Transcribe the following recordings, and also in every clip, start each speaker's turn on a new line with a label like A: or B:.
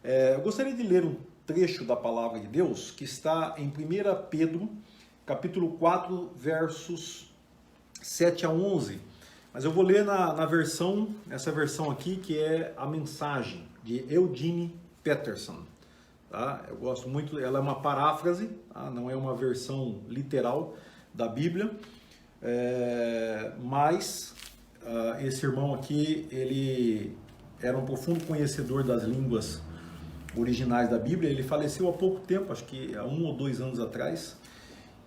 A: Eu gostaria de ler um trecho da palavra de Deus que está em 1 Pedro, capítulo 4, versos 7 a 11. Mas eu vou ler nessa versão aqui, que é a mensagem de Eugene Peterson. Tá? Eu gosto muito, ela é uma paráfrase, tá? Não é uma versão literal da Bíblia, mas esse irmão aqui, ele era um profundo conhecedor das línguas originais da Bíblia. Ele faleceu há pouco tempo, acho que há 1 ou 2 anos atrás,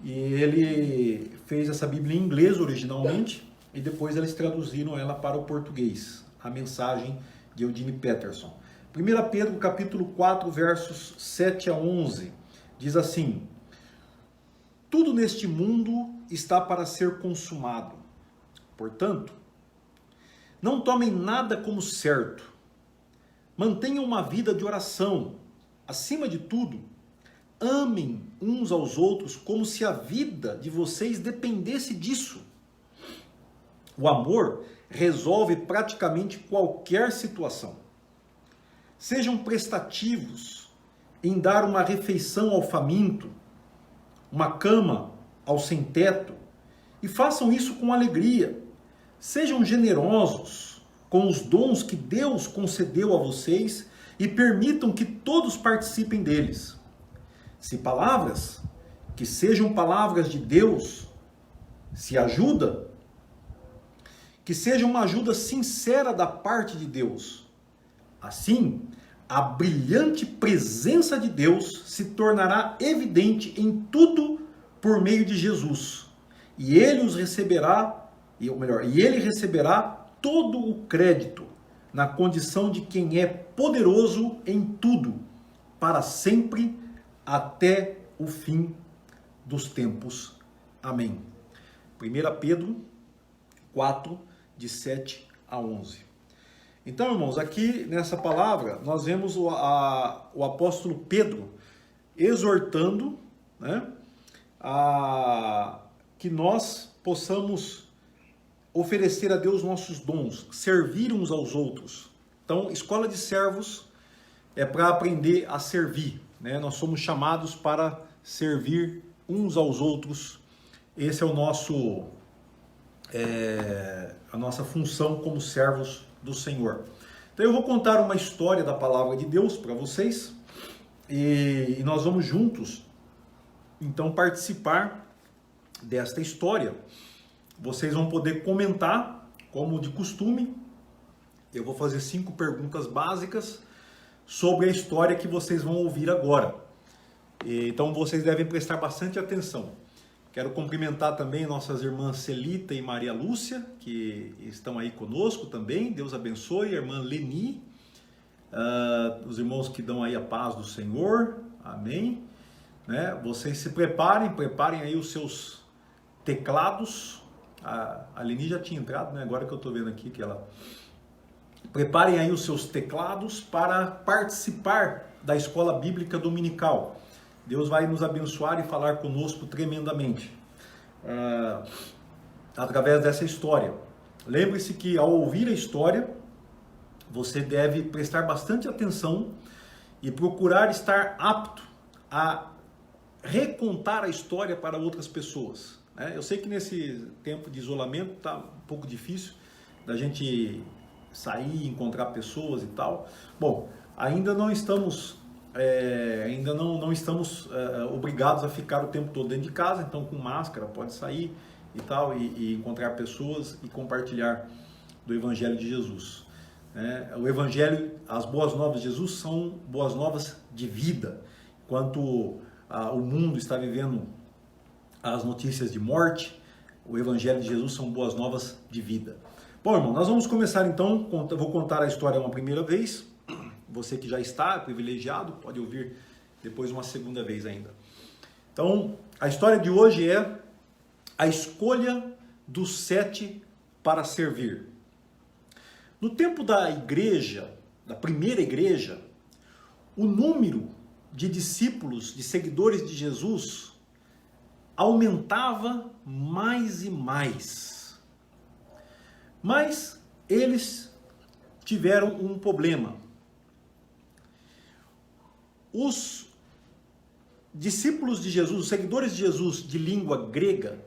A: e ele fez essa Bíblia em inglês originalmente, e depois eles traduziram ela para o português, a mensagem de Eugene Peterson. 1 Pedro capítulo 4, versos 7 a 11, diz assim: tudo neste mundo está para ser consumado. Portanto, não tomem nada como certo. Mantenham uma vida de oração. Acima de tudo, amem uns aos outros como se a vida de vocês dependesse disso. O amor resolve praticamente qualquer situação. Sejam prestativos em dar uma refeição ao faminto, uma cama ao sem-teto, e façam isso com alegria. Sejam generosos com os dons que Deus concedeu a vocês e permitam que todos participem deles. Se palavras, que sejam palavras de Deus. Se ajuda, que seja uma ajuda sincera da parte de Deus. Assim, a brilhante presença de Deus se tornará evidente em tudo por meio de Jesus. E ele receberá todo o crédito na condição de quem é poderoso em tudo, para sempre, até o fim dos tempos. Amém. 1 Pedro 4, de 7 a 11. Então, irmãos, aqui nessa palavra nós vemos o apóstolo Pedro exortando, né, que nós possamos oferecer a Deus nossos dons, servir uns aos outros. Então, escola de servos é para aprender a servir, né? Nós somos chamados para servir uns aos outros. Esse é a nossa função como servos do Senhor. Então eu vou contar uma história da palavra de Deus para vocês, e nós vamos juntos então participar desta história. Vocês vão poder comentar, como de costume. Eu vou fazer 5 perguntas básicas sobre a história que vocês vão ouvir agora. Então vocês devem prestar bastante atenção. Quero cumprimentar também nossas irmãs Celita e Maria Lúcia, que estão aí conosco também. Deus abençoe. A irmã Leni, os irmãos que dão aí a paz do Senhor. Amém. Né? Vocês se preparem aí os seus teclados. A Leni já tinha entrado, né? Agora que eu estou vendo aqui que ela... Preparem aí os seus teclados para participar da escola bíblica dominical. Deus vai nos abençoar e falar conosco tremendamente através dessa história. Lembre-se que ao ouvir a história, você deve prestar bastante atenção e procurar estar apto a recontar a história para outras pessoas. Eu sei que nesse tempo de isolamento está um pouco difícil da gente sair, encontrar pessoas e tal. Bom, ainda não estamos obrigados a ficar o tempo todo dentro de casa, então com máscara pode sair e tal, e encontrar pessoas e compartilhar do Evangelho de Jesus. O Evangelho, as boas novas de Jesus são boas novas de vida. Enquanto o mundo está vivendo as notícias de morte, o Evangelho de Jesus são boas novas de vida. Bom, irmão, nós vamos começar então, vou contar a história uma primeira vez. Você que já está privilegiado, pode ouvir depois uma segunda vez ainda. Então, a história de hoje é a escolha dos 7 para servir. No tempo da igreja, da primeira igreja, o número de discípulos, de seguidores de Jesus, aumentava mais e mais. Mas eles tiveram um problema. os discípulos de Jesus, os seguidores de Jesus de língua grega,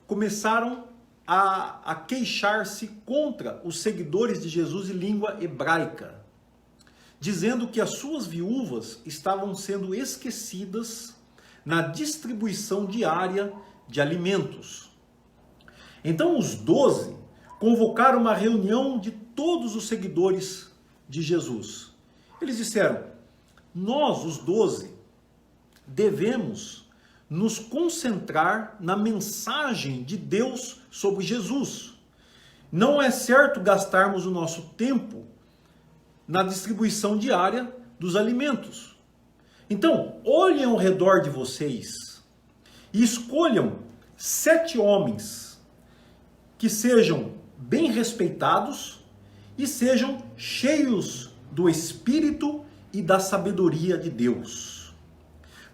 A: começaram a queixar-se contra os seguidores de Jesus de língua hebraica, dizendo que as suas viúvas estavam sendo esquecidas na distribuição diária de alimentos. Então os 12 convocaram uma reunião de todos os seguidores de Jesus. Eles disseram: nós, os 12, devemos nos concentrar na mensagem de Deus sobre Jesus. Não é certo gastarmos o nosso tempo na distribuição diária dos alimentos. Então, olhem ao redor de vocês e escolham 7 homens que sejam bem respeitados e sejam cheios do Espírito e da sabedoria de Deus.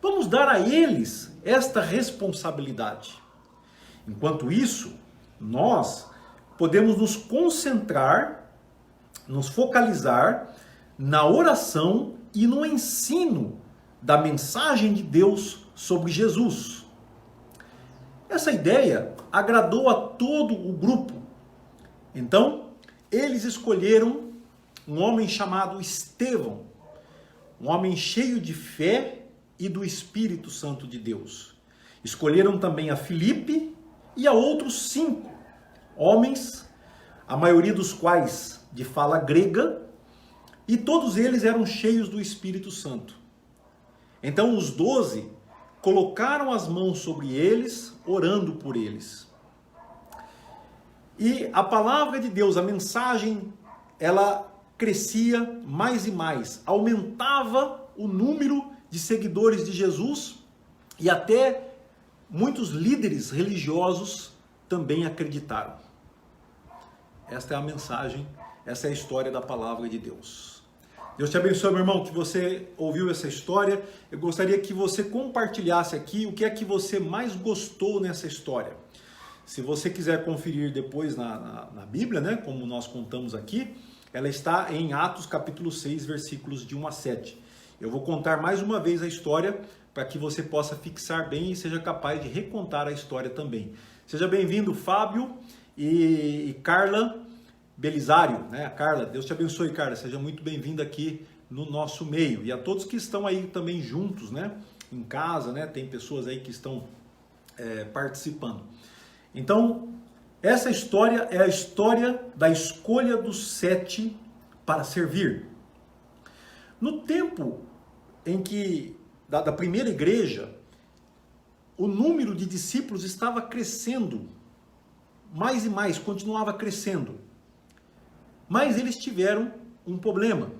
A: Vamos dar a eles esta responsabilidade. Enquanto isso, nós podemos nos concentrar, nos focalizar na oração e no ensino da mensagem de Deus sobre Jesus. Essa ideia agradou a todo o grupo. Então, eles escolheram um homem chamado Estevão, um homem cheio de fé e do Espírito Santo de Deus. Escolheram também a Filipe e a outros 5 homens, a maioria dos quais de fala grega, e todos eles eram cheios do Espírito Santo. Então os 12 colocaram as mãos sobre eles, orando por eles. E a palavra de Deus, a mensagem, ela crescia mais e mais, aumentava o número de seguidores de Jesus e até muitos líderes religiosos também acreditaram. Esta é a mensagem, essa é a história da palavra de Deus. Deus te abençoe, meu irmão, que você ouviu essa história. Eu gostaria que você compartilhasse aqui o que é que você mais gostou nessa história. Se você quiser conferir depois na Bíblia, né, como nós contamos aqui, ela está em Atos capítulo 6, versículos de 1 a 7. Eu vou contar mais uma vez a história para que você possa fixar bem e seja capaz de recontar a história também. Seja bem-vindo, Fábio e Carla Belisário, né? Carla, Deus te abençoe, Carla. Seja muito bem-vinda aqui no nosso meio. E a todos que estão aí também juntos, né? Em casa, né? Tem pessoas aí que estão participando. Então, essa história é a história da escolha dos 7 para servir. No tempo em que, da primeira igreja, o número de discípulos estava crescendo, mais e mais, continuava crescendo. Mas eles tiveram um problema.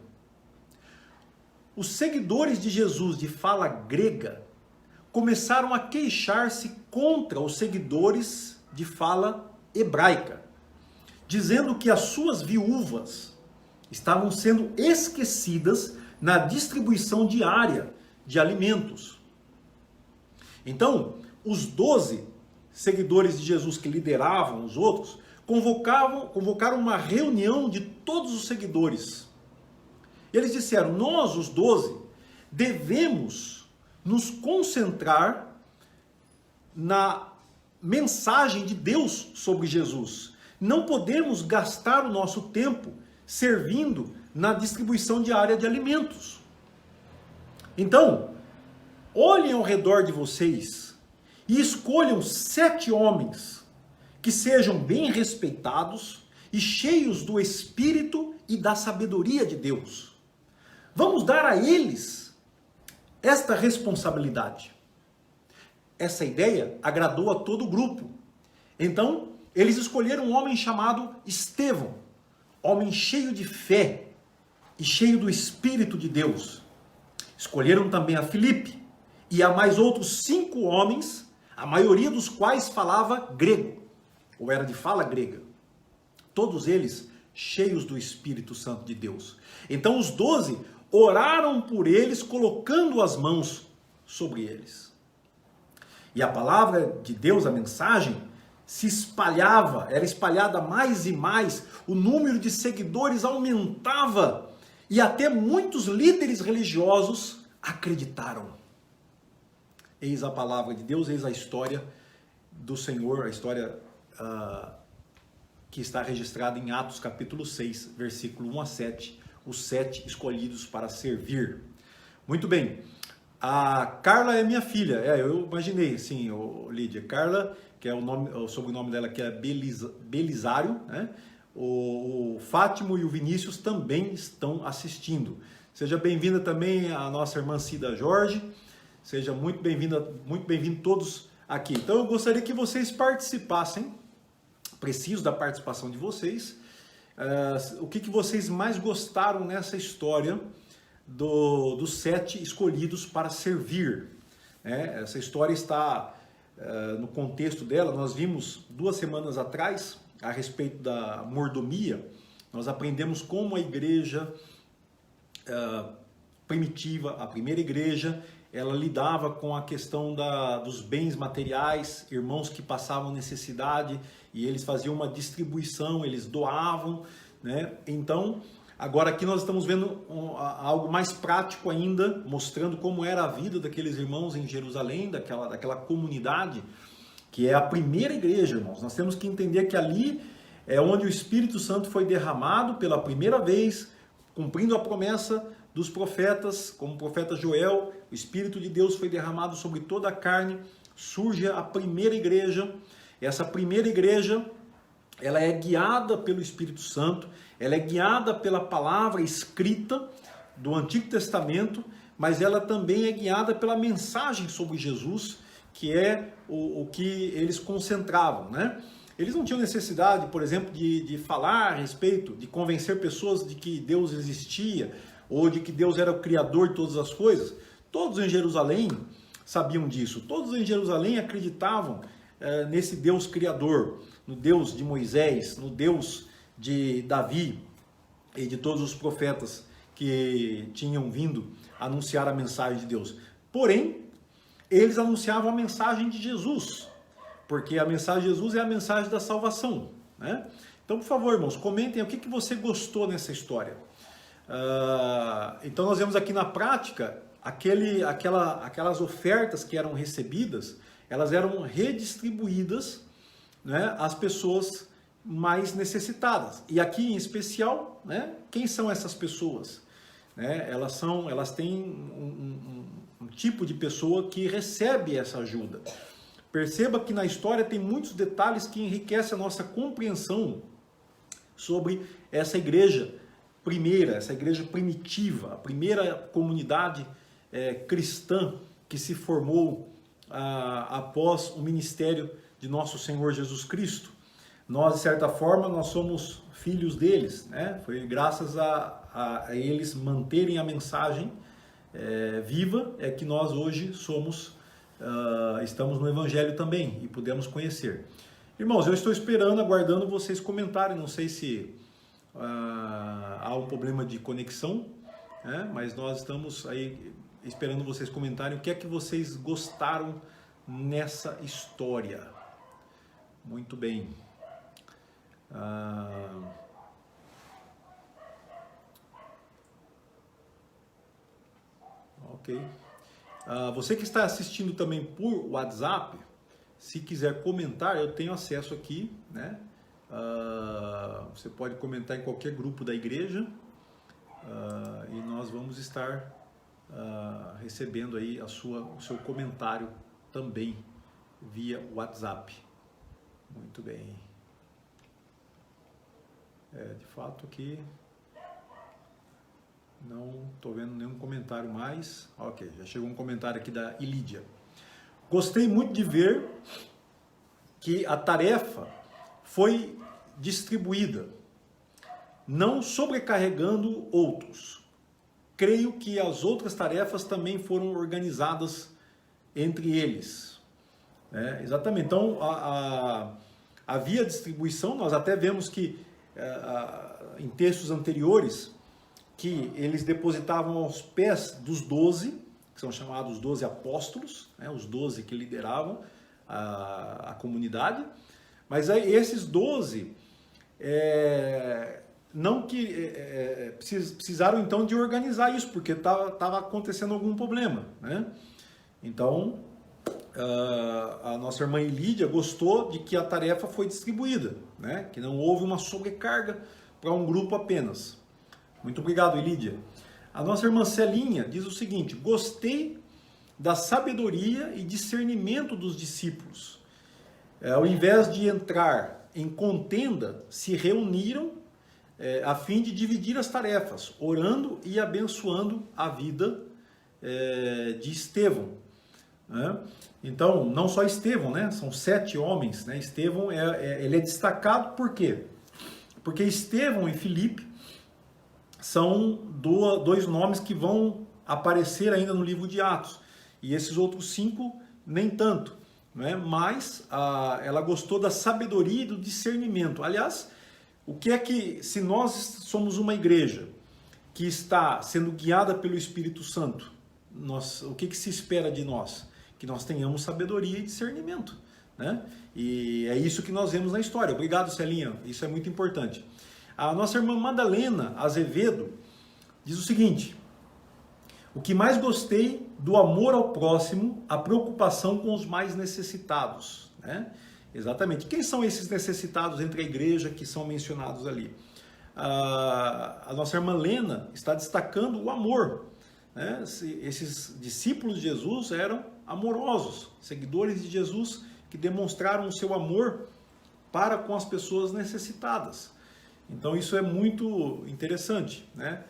A: Os seguidores de Jesus de fala grega começaram a queixar-se contra os seguidores de fala hebraica, dizendo que as suas viúvas estavam sendo esquecidas na distribuição diária de alimentos. Então, os 12 seguidores de Jesus que lideravam os outros, convocaram uma reunião de todos os seguidores. Eles disseram: nós, os 12, devemos nos concentrar na mensagem de Deus sobre Jesus. Não podemos gastar o nosso tempo servindo na distribuição diária de alimentos. Então, olhem ao redor de vocês e escolham 7 homens que sejam bem respeitados e cheios do Espírito e da sabedoria de Deus. Vamos dar a eles esta responsabilidade. Essa ideia agradou a todo o grupo. Então, eles escolheram um homem chamado Estevão, homem cheio de fé e cheio do Espírito de Deus. Escolheram também a Filipe e a mais outros 5 homens, a maioria dos quais falava grego, ou era de fala grega. Todos eles cheios do Espírito Santo de Deus. Então os 12 oraram por eles, colocando as mãos sobre eles. E a palavra de Deus, a mensagem, se espalhava, era espalhada mais e mais, o número de seguidores aumentava, e até muitos líderes religiosos acreditaram. Eis a palavra de Deus, eis a história do Senhor, a história que está registrada em Atos capítulo 6, versículo 1 a 7, os 7 escolhidos para servir. Muito bem, a Carla é minha filha, eu imaginei, sim, Lídia. Carla, que é o sobrenome dela, que é Belisário, né? O Fátimo e o Vinícius também estão assistindo. Seja bem-vinda também a nossa irmã Cida Jorge, seja muito bem-vindo todos aqui. Então eu gostaria que vocês participassem, preciso da participação de vocês. O que vocês mais gostaram nessa história dos 7 escolhidos para servir? Essa história está no contexto dela, nós vimos 2 semanas atrás a respeito da mordomia. Nós aprendemos como a igreja primitiva, a primeira igreja, ela lidava com a questão dos bens materiais, irmãos que passavam necessidade e eles faziam uma distribuição, eles doavam, né? Então, agora aqui nós estamos vendo algo mais prático ainda, mostrando como era a vida daqueles irmãos em Jerusalém, daquela comunidade, que é a primeira igreja, irmãos. Nós temos que entender que ali é onde o Espírito Santo foi derramado pela primeira vez, cumprindo a promessa dos profetas, como o profeta Joel. O Espírito de Deus foi derramado sobre toda a carne, surge a primeira igreja. Essa primeira igreja, ela é guiada pelo Espírito Santo, ela é guiada pela palavra escrita do Antigo Testamento, mas ela também é guiada pela mensagem sobre Jesus, que é o que eles concentravam, né? Eles não tinham necessidade, por exemplo, de falar a respeito, de convencer pessoas de que Deus existia, ou de que Deus era o Criador de todas as coisas. Todos em Jerusalém sabiam disso, todos em Jerusalém acreditavam nesse Deus Criador, no Deus de Moisés, no Deus de Davi e de todos os profetas que tinham vindo anunciar a mensagem de Deus. Porém, eles anunciavam a mensagem de Jesus, porque a mensagem de Jesus é a mensagem da salvação, né? Então, por favor, irmãos, comentem o que você gostou nessa história. Então, nós vemos aqui na prática, aquelas ofertas que eram recebidas, elas eram redistribuídas, né, às pessoas mais necessitadas. E aqui, em especial, né, quem são essas pessoas? Né, elas têm um tipo de pessoa que recebe essa ajuda. Perceba que na história tem muitos detalhes que enriquecem a nossa compreensão sobre essa igreja primeira, essa igreja primitiva, a primeira comunidade cristã que se formou após o ministério de nosso Senhor Jesus Cristo. Nós, de certa forma, nós somos filhos deles, né? Foi graças a eles manterem a mensagem viva que nós hoje estamos no Evangelho também e pudemos conhecer. Irmãos, eu estou esperando, aguardando vocês comentarem. Não sei se há um problema de conexão, né? Mas nós estamos aí esperando vocês comentarem o que é que vocês gostaram nessa história. Muito bem. Ok. Você que está assistindo também por WhatsApp, se quiser comentar, eu tenho acesso aqui, né? Você pode comentar em qualquer grupo da igreja e nós vamos estar recebendo aí o seu comentário também via WhatsApp. Muito bem. De fato aqui não estou vendo nenhum comentário mais. Ok, já chegou um comentário aqui da Ilídia. Gostei muito de ver que a tarefa foi distribuída, não sobrecarregando outros. Creio que as outras tarefas também foram organizadas entre eles. Exatamente. Então, havia distribuição. Nós até vemos que em textos anteriores que eles depositavam aos pés dos 12, que são chamados 12 apóstolos, né, os 12 que lideravam a comunidade. Mas aí esses 12 não que precisaram então de organizar isso, porque estava acontecendo algum problema, né? Então, a nossa irmã Lídia gostou de que a tarefa foi distribuída, né? Que não houve uma sobrecarga para um grupo apenas. Muito obrigado, Lídia. A nossa irmã Celinha diz o seguinte: gostei da sabedoria e discernimento dos discípulos. Ao invés de entrar em contenda, se reuniram a fim de dividir as tarefas, orando e abençoando a vida de Estevão. Né? Então, não só Estevão, né? São 7 homens. Né? Estevão ele é destacado por quê? Porque Estevão e Filipe são dois nomes que vão aparecer ainda no livro de Atos. E esses outros 5, nem tanto. Né? Mas ela gostou da sabedoria e do discernimento. Aliás, o que é que, se nós somos uma igreja que está sendo guiada pelo Espírito Santo, o que se espera de nós? Que nós tenhamos sabedoria e discernimento. Né? E é isso que nós vemos na história. Obrigado, Celinha. Isso é muito importante. A nossa irmã Madalena Azevedo diz o seguinte: o que mais gostei do amor ao próximo, a preocupação com os mais necessitados. Né? Exatamente. Quem são esses necessitados entre a igreja que são mencionados ali? A nossa irmã Lena está destacando o amor. Né? Esses discípulos de Jesus eram amorosos, seguidores de Jesus que demonstraram o seu amor para com as pessoas necessitadas. Então isso é muito interessante. Né?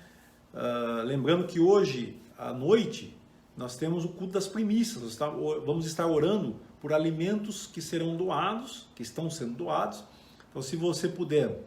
A: Lembrando que hoje à noite nós temos o culto das primícias, vamos estar orando por alimentos que serão doados, que estão sendo doados. Então, se você puder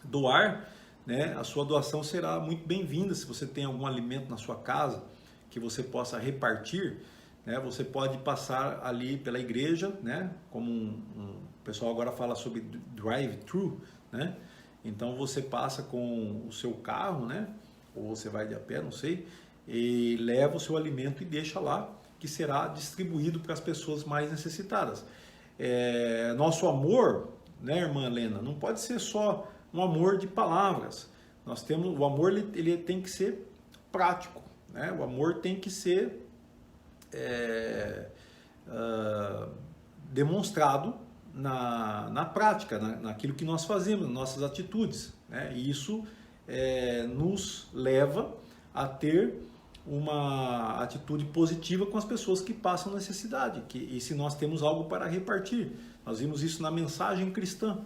A: doar, né, a sua doação será muito bem-vinda. Se você tem algum alimento na sua casa que você possa repartir, né, você pode passar ali pela igreja, né, como o pessoal agora fala sobre drive-thru, né? Então você passa com o seu carro, né, ou você vai de a pé, não sei, e leva o seu alimento e deixa lá, que será distribuído para as pessoas mais necessitadas. Nosso amor, né, irmã Helena, não pode ser só um amor de palavras. Nós temos o amor, ele tem que ser prático, né? O amor tem que ser demonstrado na prática, naquilo que nós fazemos, nas nossas atitudes, né? E isso nos leva a ter uma atitude positiva com as pessoas que passam necessidade, e se nós temos algo para repartir. Nós vimos isso na mensagem cristã.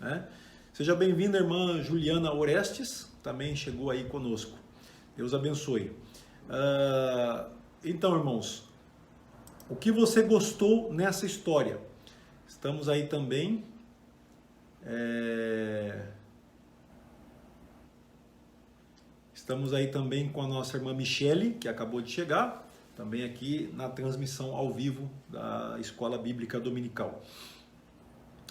A: Né? Seja bem-vinda, irmã Juliana Orestes, também chegou aí conosco. Deus abençoe. Então, irmãos, o que você gostou nessa história? Estamos aí também Estamos aí também com a nossa irmã Michele, que acabou de chegar, também aqui na transmissão ao vivo da Escola Bíblica Dominical.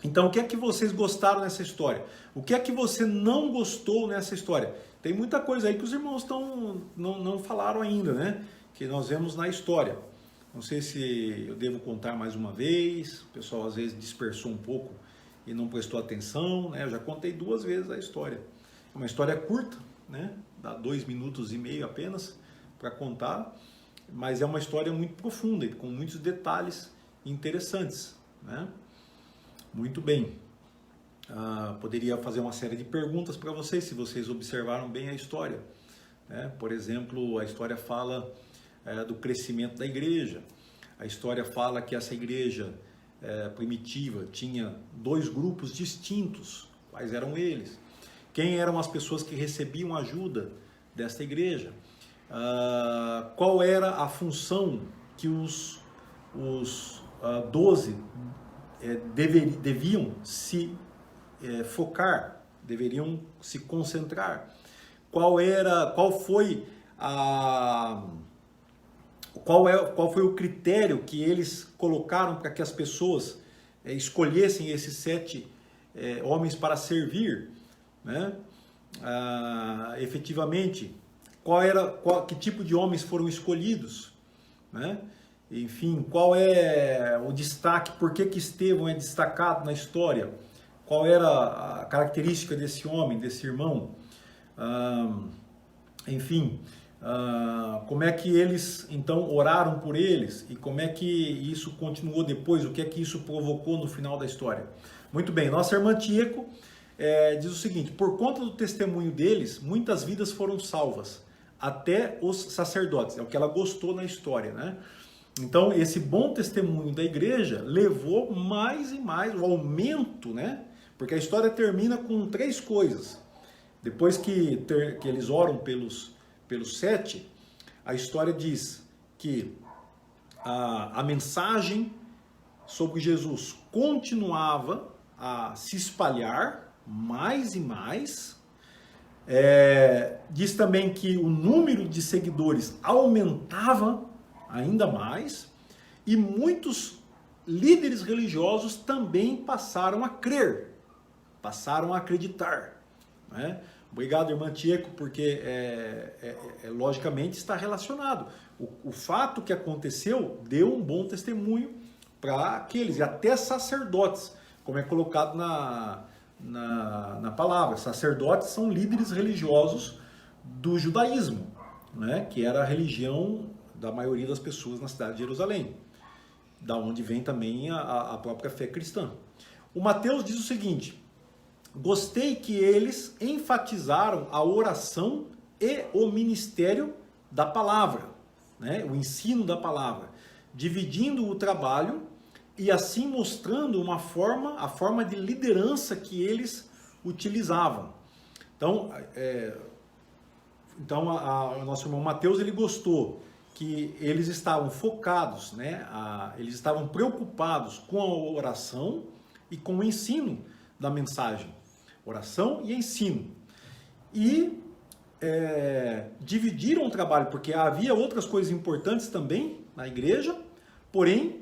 A: Então, o que é que vocês gostaram nessa história? O que é que você não gostou nessa história? Tem muita coisa aí que os irmãos não falaram ainda, né? Que nós vemos na história. Não sei se eu devo contar mais uma vez, o pessoal às vezes dispersou um pouco e não prestou atenção, né? Eu já contei 2 vezes a história. É uma história curta, né? Dá 2 minutos e meio apenas para contar, mas é uma história muito profunda, com muitos detalhes interessantes, né? Muito bem. Poderia fazer uma série de perguntas para vocês, se vocês observaram bem a história. Né? Por exemplo, a história fala do crescimento da igreja. A história fala que essa igreja primitiva tinha 2 grupos distintos. Quais eram eles? Quem eram as pessoas que recebiam ajuda desta igreja? Qual era a função que os 12 deviam se focar, deveriam se concentrar? Qual foi o critério que eles colocaram para que as pessoas escolhessem esses 7 homens para servir? Né? Efetivamente, que tipo de homens foram escolhidos? Né? Enfim, qual é o destaque? Por que Estevão é destacado na história? qual era a característica desse homem, desse irmão, enfim, como é que eles então oraram por eles e como é que isso continuou depois, o que é que isso provocou no final da história. Muito bem, nossa irmã Tieco diz o seguinte: por conta do testemunho deles, muitas vidas foram salvas, até os sacerdotes, é o que ela gostou na história, né? Então, esse bom testemunho da igreja levou mais e mais o aumento, né? Porque a história termina com 3 coisas. Depois que eles oram pelos 7, a história diz que a mensagem sobre Jesus continuava a se espalhar mais e mais. Diz também que o número de seguidores aumentava ainda mais e muitos líderes religiosos também passaram a crer, passaram a acreditar, né? Obrigado, irmã Tieco, porque logicamente está relacionado. O fato que aconteceu deu um bom testemunho para aqueles, e até sacerdotes, como é colocado na palavra. Sacerdotes são líderes religiosos do judaísmo, né? Que era a religião da maioria das pessoas na cidade de Jerusalém, da onde vem também a própria fé cristã. O Mateus diz o seguinte: gostei que eles enfatizaram a oração e o ministério da palavra, né? O ensino da palavra, dividindo o trabalho e assim mostrando a forma de liderança que eles utilizavam. Então, o nosso irmão Mateus, ele gostou que eles estavam focados, né? Eles estavam preocupados com a oração e com o ensino da mensagem. Oração e ensino. E dividiram o trabalho, porque havia outras coisas importantes também na igreja, porém,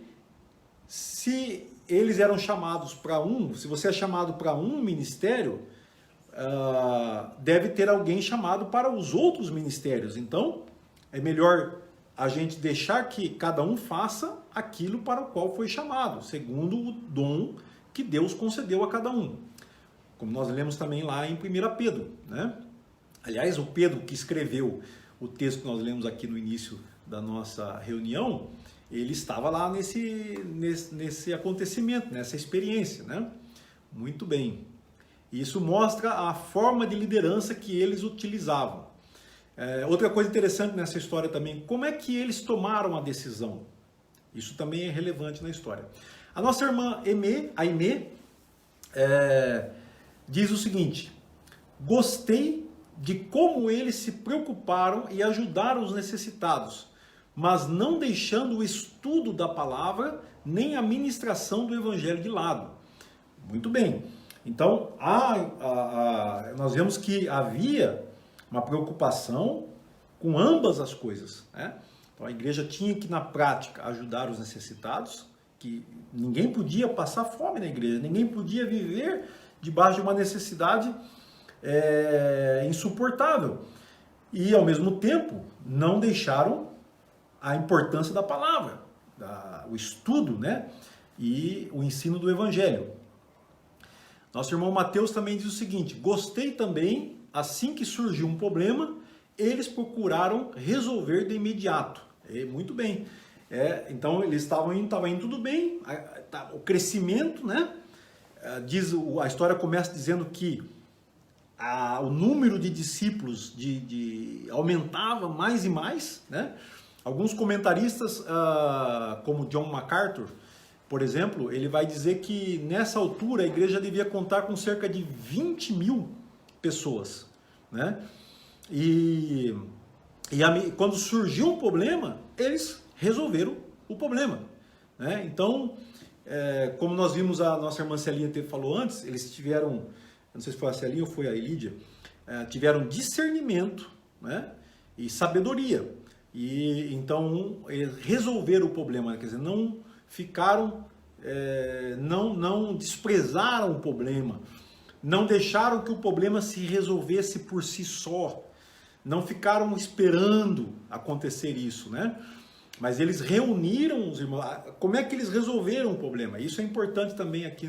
A: se eles eram chamados para se você é chamado para um ministério, deve ter alguém chamado para os outros ministérios. Então, é melhor a gente deixar que cada um faça aquilo para o qual foi chamado, segundo o dom que Deus concedeu a cada um. Como nós lemos também lá em 1 Pedro, né? Aliás, o Pedro que escreveu o texto que nós lemos aqui no início da nossa reunião, ele estava lá nesse acontecimento, nessa experiência, né? Muito bem. Isso mostra a forma de liderança que eles utilizavam. Outra coisa interessante nessa história também, como é que eles tomaram a decisão? Isso também é relevante na história. A nossa irmã Aimee, diz o seguinte: gostei de como eles se preocuparam e ajudaram os necessitados, mas não deixando o estudo da palavra nem a ministração do evangelho de lado. Muito bem. Então, nós vemos que havia uma preocupação com ambas as coisas, né? Então, a igreja tinha que, na prática, ajudar os necessitados, que ninguém podia passar fome na igreja, ninguém podia viver debaixo de uma necessidade insuportável. E, ao mesmo tempo, não deixaram a importância da palavra, o estudo, né? E o ensino do evangelho. Nosso irmão Mateus também diz o seguinte: gostei também, assim que surgiu um problema, eles procuraram resolver de imediato. Muito bem. Então, eles estavam indo tudo bem, o crescimento, né? A história começa dizendo que o número de discípulos aumentava mais e mais, né? Alguns comentaristas, como John MacArthur, por exemplo, ele vai dizer que nessa altura a igreja devia contar com cerca de 20 mil pessoas, né? E quando surgiu um problema, eles resolveram o problema, né? Então, como nós vimos, a nossa irmã Celinha falou antes, eles tiveram, não sei se foi a Celinha ou foi a Elídia, tiveram discernimento, né? E sabedoria. E então eles resolveram o problema, quer dizer, não ficaram, não desprezaram o problema, não deixaram que o problema se resolvesse por si só, não ficaram esperando acontecer isso, né? Mas eles reuniram os irmãos. Como é que eles resolveram o problema? Isso é importante também aqui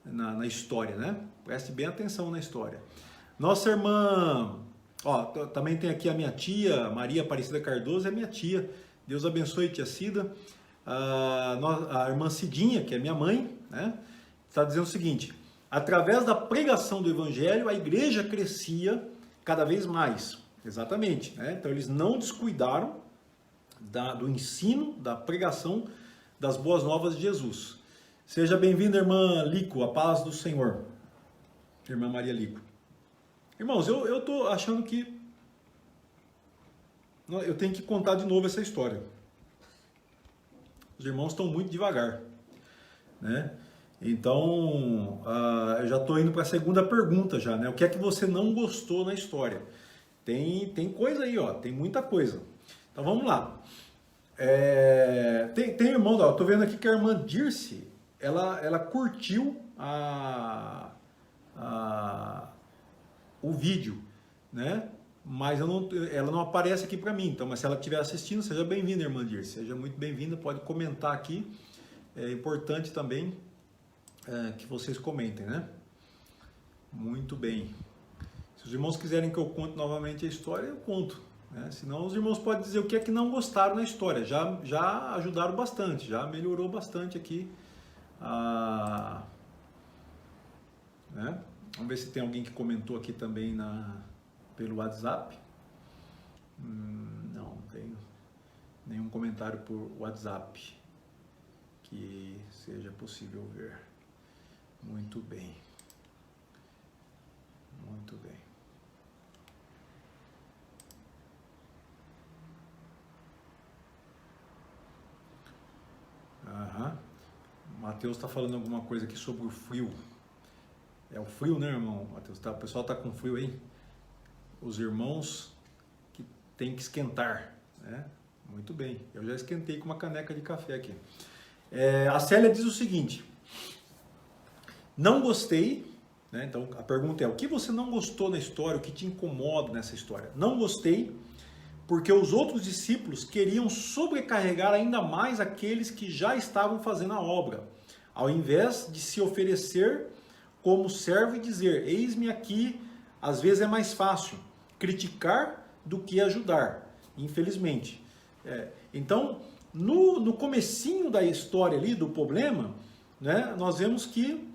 A: na história, né? Preste bem atenção na história. Nossa irmã, ó, também tem aqui a minha tia, Maria Aparecida Cardoso, é minha tia. Deus abençoe, tia Cida. A irmã Cidinha, que é minha mãe, né? Está dizendo o seguinte: através da pregação do evangelho, a igreja crescia cada vez mais. Exatamente, né? Então eles não descuidaram do ensino, da pregação das boas novas de Jesus. Seja bem-vinda, irmã Lico, a paz do Senhor. Irmã Maria Lico. Irmãos, eu tô achando que eu tenho que contar de novo essa história. Os irmãos estão muito devagar, né? Então, eu já estou indo para a segunda pergunta já, né? O que é que você não gostou na história? Tem coisa aí, ó, tem muita coisa. Então vamos lá. Tem irmão, ó, tô vendo aqui que a irmã Dirce, ela curtiu o vídeo, né? Mas ela não aparece aqui para mim. Então, mas se ela estiver assistindo, seja bem-vinda, irmã Dirce. Seja muito bem-vinda, pode comentar aqui. É importante também que vocês comentem, né? Muito bem. Se os irmãos quiserem que eu conte novamente a história, eu conto, né? Senão os irmãos podem dizer o que é que não gostaram na história. Já ajudaram bastante, já melhorou bastante aqui. Né? Vamos ver se tem alguém que comentou aqui também pelo WhatsApp. Não tenho nenhum comentário por WhatsApp que seja possível ver. Muito bem. Muito bem. Mateus está falando alguma coisa aqui sobre o frio. É o frio, né, irmão? Mateus, o pessoal está com frio aí. Os irmãos que tem que esquentar, né? Muito bem. Eu já esquentei com uma caneca de café aqui. A Célia diz o seguinte: não gostei, né? Então a pergunta é: o que você não gostou na história? O que te incomoda nessa história? Não gostei porque os outros discípulos queriam sobrecarregar ainda mais aqueles que já estavam fazendo a obra, ao invés de se oferecer como servo e dizer: eis-me aqui. Às vezes é mais fácil criticar do que ajudar, infelizmente. Então, no comecinho da história ali, do problema, né, nós vemos que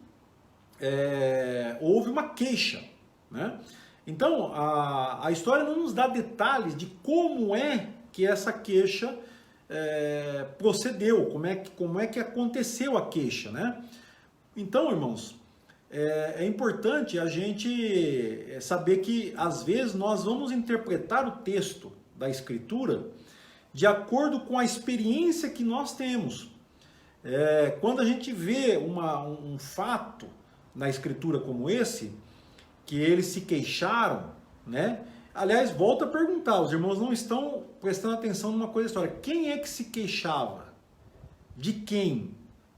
A: houve uma queixa, né? Então, a história não nos dá detalhes de como é que essa queixa procedeu, como é que aconteceu a queixa, né? Então, irmãos, é importante a gente saber que, às vezes, nós vamos interpretar o texto da Escritura de acordo com a experiência que nós temos. Quando a gente vê um fato na Escritura como esse, que eles se queixaram, né? Aliás, volto a perguntar, os irmãos não estão prestando atenção numa coisa da história. Quem é que se queixava? De quem?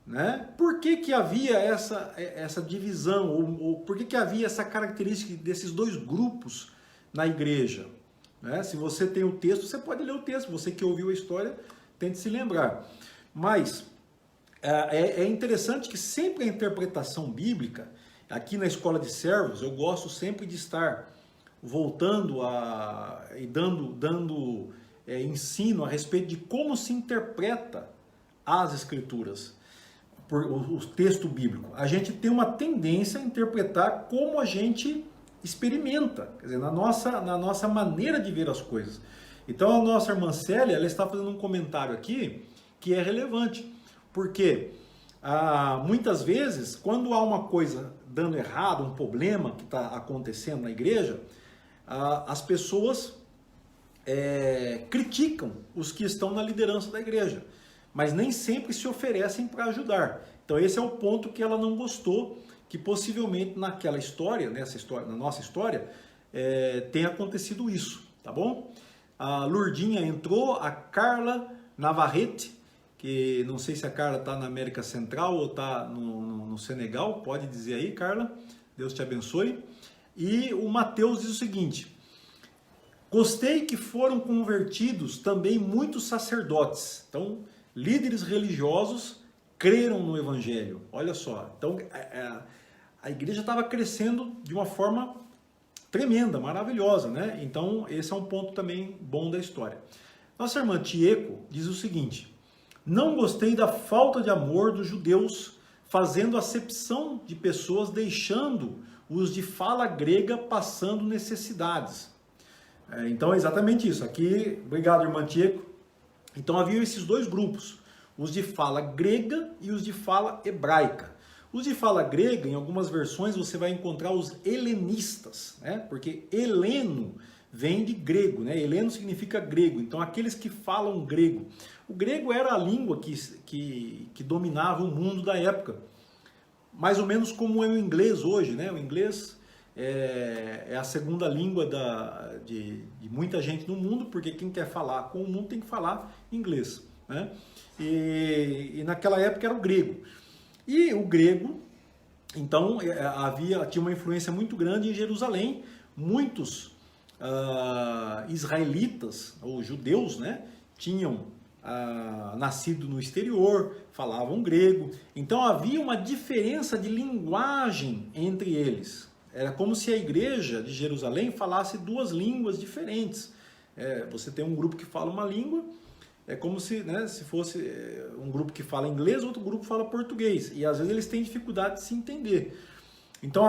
A: Né? Por que havia essa divisão? Ou por que havia essa característica desses dois grupos na igreja? Né? Se você tem o texto, você pode ler o texto. Você que ouviu a história, tente se lembrar. Mas é interessante que sempre a interpretação bíblica, aqui na Escola de Servos, eu gosto sempre de estar voltando e dando ensino a respeito de como se interpreta as Escrituras, o texto bíblico. A gente tem uma tendência a interpretar como a gente experimenta, quer dizer, na nossa maneira de ver as coisas. Então a nossa irmã Célia, ela está fazendo um comentário aqui que é relevante, porque muitas vezes, quando há uma coisa dando errado, um problema que está acontecendo na igreja, as pessoas criticam os que estão na liderança da igreja, mas nem sempre se oferecem para ajudar. Então esse é o ponto que ela não gostou, que possivelmente naquela história, na nossa história, tenha acontecido isso, tá bom? A Lourdinha entrou, a Carla Navarrete, que não sei se a Carla está na América Central ou está no Senegal, pode dizer aí, Carla, Deus te abençoe. E o Mateus diz o seguinte: gostei que foram convertidos também muitos sacerdotes. Então, líderes religiosos creram no Evangelho. Olha só, então a igreja estava crescendo de uma forma tremenda, maravilhosa, né? Então, esse é um ponto também bom da história. Nossa irmã Tieco diz o seguinte: não gostei da falta de amor dos judeus, fazendo acepção de pessoas, deixando os de fala grega passando necessidades. Então é exatamente isso. Aqui, obrigado, irmã Tieco. Então havia esses dois grupos, os de fala grega e os de fala hebraica. Os de fala grega, em algumas versões, você vai encontrar os helenistas, né? Porque heleno vem de grego, né? Heleno significa grego, então aqueles que falam grego. O grego era a língua que dominava o mundo da época, mais ou menos como é o inglês hoje, né? O inglês é a segunda língua de muita gente no mundo, porque quem quer falar com o mundo tem que falar inglês, né? E naquela época era o grego. E o grego, então, tinha uma influência muito grande em Jerusalém. Muitos israelitas, ou judeus, né, tinham nascido no exterior, falavam grego. Então havia uma diferença de linguagem entre eles. Era como se a igreja de Jerusalém falasse duas línguas diferentes. Você tem um grupo que fala uma língua, é como se, né, se fosse um grupo que fala inglês, outro grupo fala português. E às vezes eles têm dificuldade de se entender. Então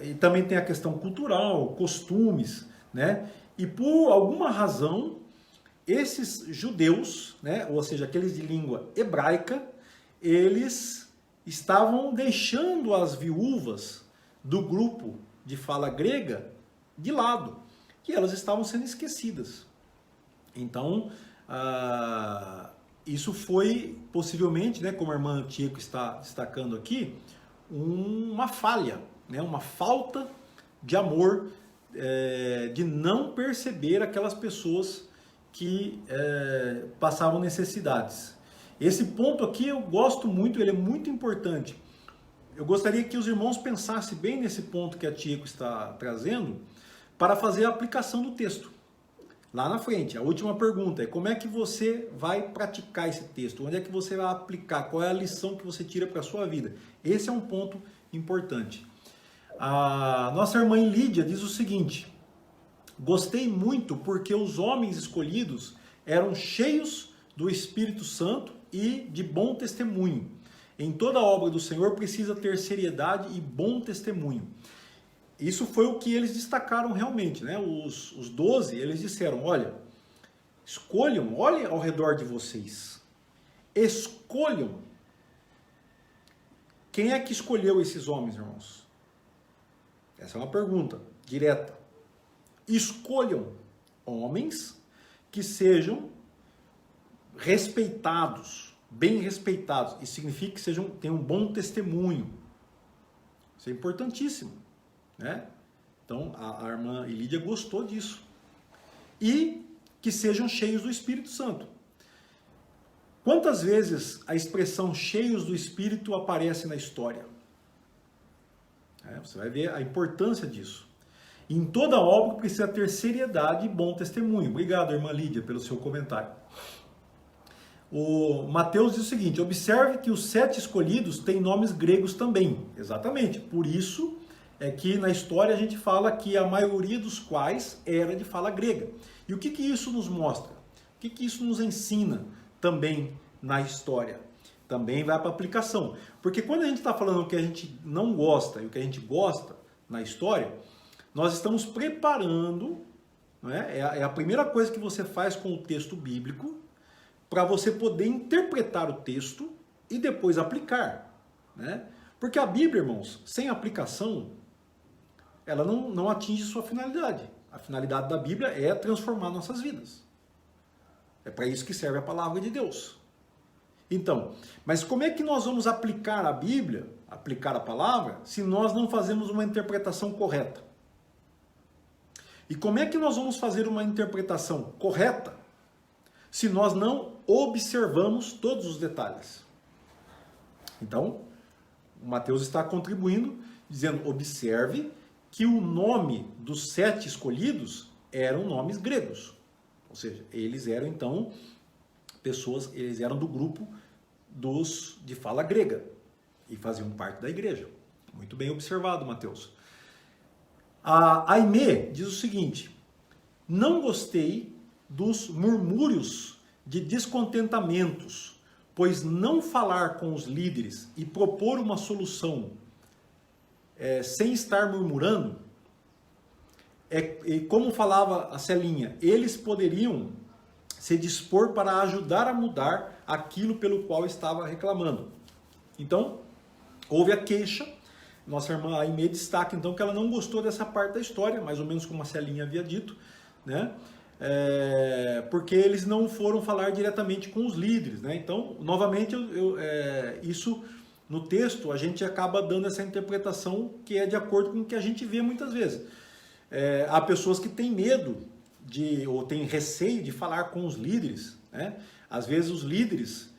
A: e também tem a questão cultural, costumes, né? E por alguma razão, esses judeus, né, ou seja, aqueles de língua hebraica, eles estavam deixando as viúvas do grupo de fala grega de lado. E elas estavam sendo esquecidas. Então, isso foi possivelmente, né, como a irmã Tieco está destacando aqui, uma falha, né, uma falta de amor, de não perceber aquelas pessoas que passavam necessidades. Esse ponto aqui eu gosto muito, ele é muito importante. Eu gostaria que os irmãos pensassem bem nesse ponto que a Tieco está trazendo para fazer a aplicação do texto. Lá na frente, a última pergunta é: como é que você vai praticar esse texto? Onde é que você vai aplicar? Qual é a lição que você tira para a sua vida? Esse é um ponto importante. A nossa irmã Lídia diz o seguinte: gostei muito porque os homens escolhidos eram cheios do Espírito Santo e de bom testemunho. Em toda a obra do Senhor precisa ter seriedade e bom testemunho. Isso foi o que eles destacaram realmente, né? Os 12, eles disseram: olha, escolham, olhem ao redor de vocês, escolham. Quem é que escolheu esses homens, irmãos? Essa é uma pergunta direta. Escolham homens que sejam respeitados, bem respeitados. Isso significa que tenham um bom testemunho. Isso é importantíssimo, né? Então a irmã Lídia gostou disso. E que sejam cheios do Espírito Santo. Quantas vezes a expressão cheios do Espírito aparece na história? Você vai ver a importância disso. Em toda obra precisa ter seriedade e bom testemunho. Obrigado, irmã Lídia, pelo seu comentário. O Mateus diz o seguinte: observe que os 7 escolhidos têm nomes gregos também. Exatamente, por isso é que na história a gente fala que a maioria dos quais era de fala grega. E o que isso nos mostra? O que isso nos ensina também na história? Também vai para a aplicação. Porque quando a gente está falando o que a gente não gosta e o que a gente gosta na história, nós estamos preparando, né? É a primeira coisa que você faz com o texto bíblico, para você poder interpretar o texto e depois aplicar, né? Porque a Bíblia, irmãos, sem aplicação, ela não atinge sua finalidade. A finalidade da Bíblia é transformar nossas vidas. É para isso que serve a palavra de Deus. Então, mas como é que nós vamos aplicar a Bíblia, aplicar a palavra, se nós não fazemos uma interpretação correta? E como é que nós vamos fazer uma interpretação correta se nós não observamos todos os detalhes? Então, o Mateus está contribuindo, dizendo: observe que o nome dos 7 escolhidos eram nomes gregos. Ou seja, eles eram então eles eram do grupo de fala grega e faziam parte da igreja. Muito bem observado, Mateus. A Aimee diz o seguinte: não gostei dos murmúrios de descontentamentos, pois não falar com os líderes e propor uma solução sem estar murmurando, e como falava a Celinha, eles poderiam se dispor para ajudar a mudar aquilo pelo qual estava reclamando. Então, houve a queixa. Nossa irmã Aimee destaca então que ela não gostou dessa parte da história, mais ou menos como a Celinha havia dito, né? Porque eles não foram falar diretamente com os líderes, né? Então, novamente, isso no texto a gente acaba dando essa interpretação que é de acordo com o que a gente vê muitas vezes. Há pessoas que têm medo ou têm receio de falar com os líderes, né? Às vezes os líderes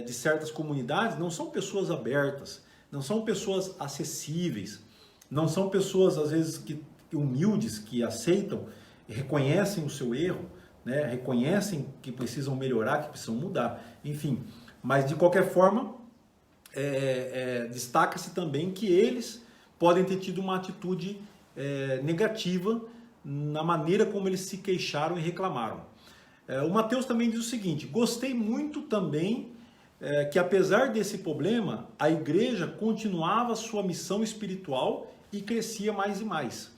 A: de certas comunidades não são pessoas abertas, não são pessoas acessíveis, não são pessoas, às vezes, humildes, que aceitam, reconhecem o seu erro, né? Reconhecem que precisam melhorar, que precisam mudar, enfim. Mas, de qualquer forma, destaca-se também que eles podem ter tido uma atitude negativa na maneira como eles se queixaram e reclamaram. O Mateus também diz o seguinte: gostei muito também que apesar desse problema, a igreja continuava sua missão espiritual e crescia mais e mais.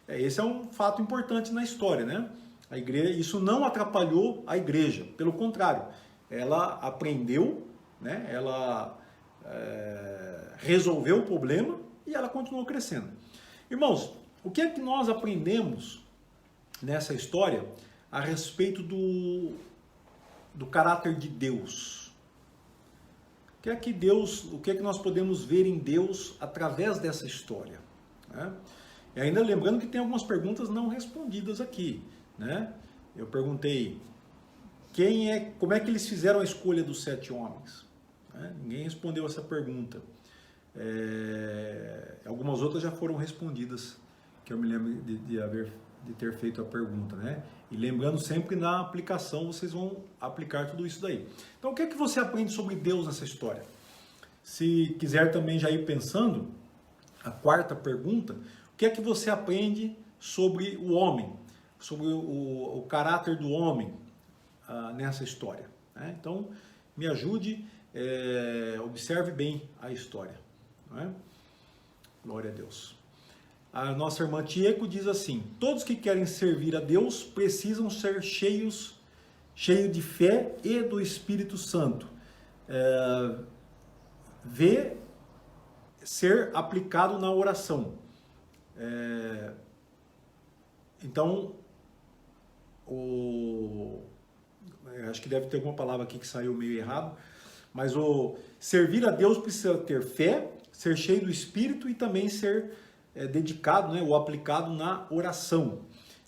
A: Esse é um fato importante na história, né? A igreja, isso não atrapalhou a igreja, pelo contrário, ela aprendeu, né? Ela resolveu o problema e ela continuou crescendo. Irmãos, o que é que nós aprendemos nessa história a respeito do caráter de Deus? O que é que nós podemos ver em Deus através dessa história, né? E ainda lembrando que tem algumas perguntas não respondidas aqui, né? Eu perguntei como é que eles fizeram a escolha dos 7 homens, né? Ninguém respondeu essa pergunta. Algumas outras já foram respondidas, que eu me lembro de ter feito a pergunta, né? E lembrando sempre que na aplicação vocês vão aplicar tudo isso daí. Então, o que é que você aprende sobre Deus nessa história? Se quiser também já ir pensando, a 4ª pergunta: o que é que você aprende sobre o homem, sobre o caráter do homem nessa história, né? Então, me ajude, observe bem a história, né? Glória a Deus. A nossa irmã Tieco diz assim: todos que querem servir a Deus precisam ser cheios de fé e do Espírito Santo. Ser aplicado na oração. Então, acho que deve ter alguma palavra aqui que saiu meio errado, mas servir a Deus precisa ter fé, ser cheio do Espírito e também ser dedicado, né, ou aplicado na oração.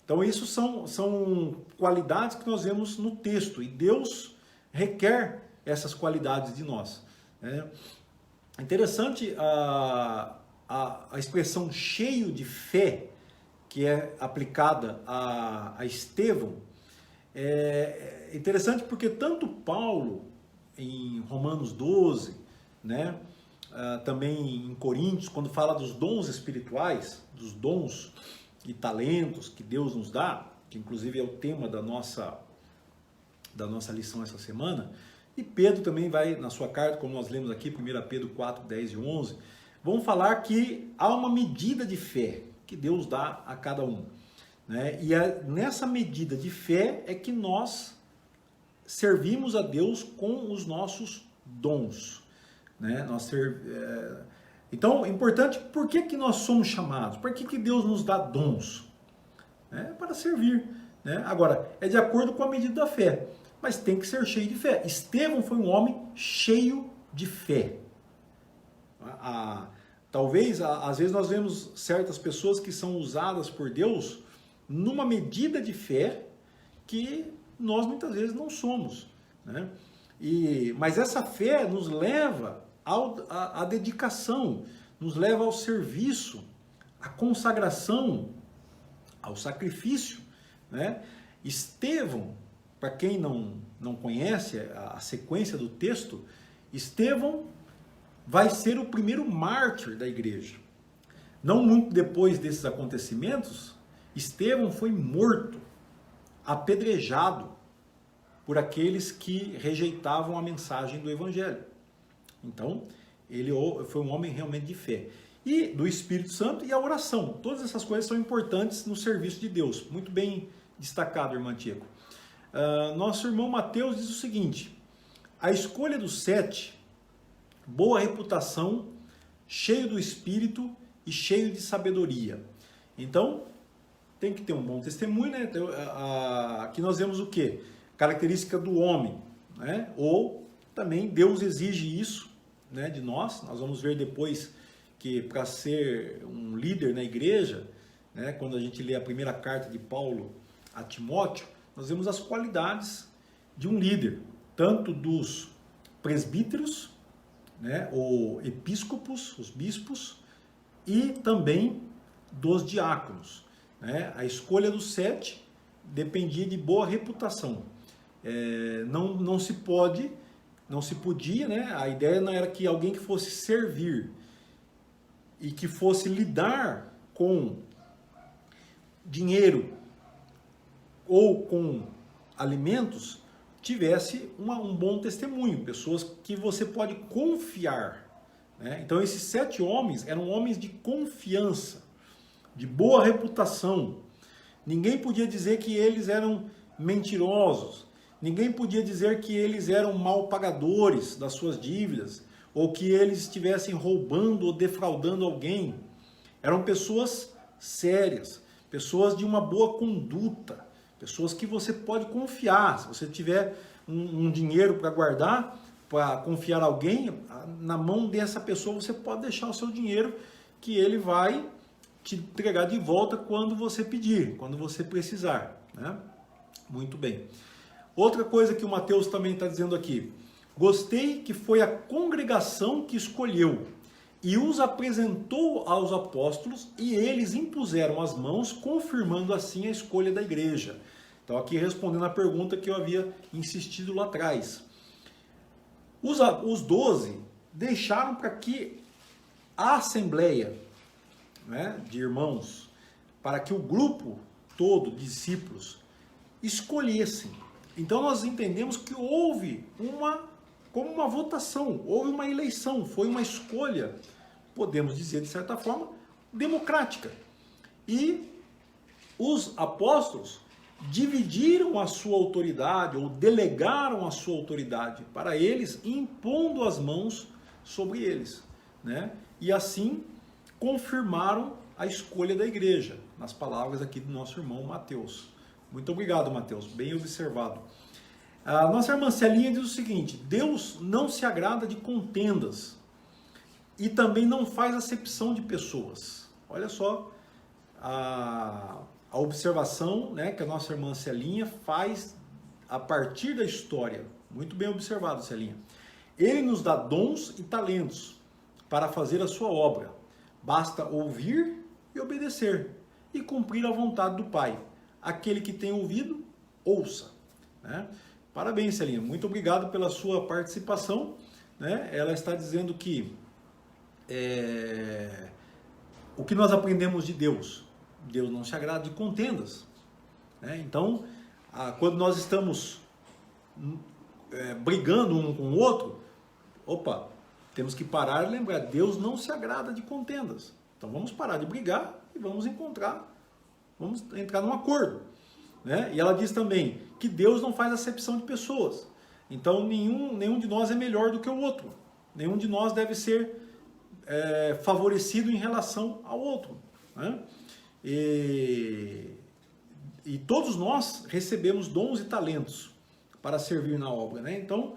A: Então isso são qualidades que nós vemos no texto, e Deus requer essas qualidades de nós, né? Interessante a expressão cheio de fé, que é aplicada a Estevão. É interessante porque tanto Paulo, em Romanos 12, né, também em Coríntios, quando fala dos dons espirituais, dos dons e talentos que Deus nos dá, que inclusive é o tema da nossa lição essa semana, e Pedro também vai, na sua carta, como nós lemos aqui, 1 Pedro 4, 10 e 11, vão falar que há uma medida de fé que Deus dá a cada um, né? E nessa medida de fé é que nós servimos a Deus com os nossos dons, né? Então, é importante, por que nós somos chamados? Por que Deus nos dá dons? Para servir, né? Agora, é de acordo com a medida da fé, mas tem que ser cheio de fé. Estevão foi um homem cheio de fé. Talvez, às vezes nós vemos certas pessoas que são usadas por Deus numa medida de fé que nós muitas vezes não somos, né? Mas essa fé nos leva à dedicação, nos leva ao serviço, à consagração, ao sacrifício, né? Estevão, para quem não conhece a sequência do texto, Estevão vai ser o primeiro mártir da igreja. Não muito depois desses acontecimentos, Estevão foi morto, apedrejado por aqueles que rejeitavam a mensagem do evangelho. Então, ele foi um homem realmente de fé. E do Espírito Santo e a oração. Todas essas coisas são importantes no serviço de Deus. Muito bem destacado, irmã Tiago. Nosso irmão Mateus diz o seguinte: a escolha dos 7, boa reputação, cheio do Espírito e cheio de sabedoria. Então, tem que ter um bom testemunho, né? Aqui nós vemos o quê? Característica do homem, né? Ou também Deus exige isso, né, de nós. Nós vamos ver depois que para ser um líder na igreja, né, quando a gente lê a primeira carta de Paulo a Timóteo, nós vemos as qualidades de um líder, tanto dos presbíteros, né, ou episcopos, os bispos, e também dos diáconos, né? A escolha dos 7 dependia de boa reputação. Não se podia, né? A ideia não era que alguém que fosse servir e que fosse lidar com dinheiro ou com alimentos tivesse um bom testemunho, pessoas que você pode confiar, né? Então esses 7 homens eram homens de confiança, de boa reputação. Ninguém podia dizer que eles eram mentirosos, ninguém podia dizer que eles eram mal pagadores das suas dívidas, ou que eles estivessem roubando ou defraudando alguém. Eram pessoas sérias, pessoas de uma boa conduta, pessoas que você pode confiar. Se você tiver um dinheiro para guardar, para confiar alguém, na mão dessa pessoa você pode deixar o seu dinheiro, que ele vai te entregar de volta quando você pedir, quando você precisar, né? Muito bem. Outra coisa que o Mateus também está dizendo aqui: gostei que foi a congregação que escolheu e os apresentou aos apóstolos e eles impuseram as mãos, confirmando assim a escolha da igreja. Então aqui respondendo a pergunta que eu havia insistido lá atrás. Os 12 deixaram para que a assembleia, né, de irmãos, para que o grupo todo de discípulos escolhessem. Então nós entendemos que houve como uma votação, houve uma eleição, foi uma escolha, podemos dizer de certa forma, democrática. E os apóstolos dividiram a sua autoridade, ou delegaram a sua autoridade para eles, impondo as mãos sobre eles, né? E assim confirmaram a escolha da igreja, nas palavras aqui do nosso irmão Mateus. Muito obrigado, Mateus, bem observado. A nossa irmã Celinha diz o seguinte: Deus não se agrada de contendas e também não faz acepção de pessoas. Olha só a observação, né, que a nossa irmã Celinha faz a partir da história. Muito bem observado, Celinha. Ele nos dá dons e talentos para fazer a sua obra. Basta ouvir e obedecer e cumprir a vontade do Pai. Aquele que tem ouvido, ouça, né? Parabéns, Celinha. Muito obrigado pela sua participação, né? Ela está dizendo que o que nós aprendemos de Deus, Deus não se agrada de contendas, né? Então, quando nós estamos brigando um com o outro, temos que parar e lembrar, Deus não se agrada de contendas. Então vamos parar de brigar e vamos entrar num acordo, né? E ela diz também que Deus não faz acepção de pessoas. Então nenhum de nós é melhor do que o outro. Nenhum de nós deve ser favorecido em relação ao outro, né? E todos nós recebemos dons e talentos para servir na obra, né? Então,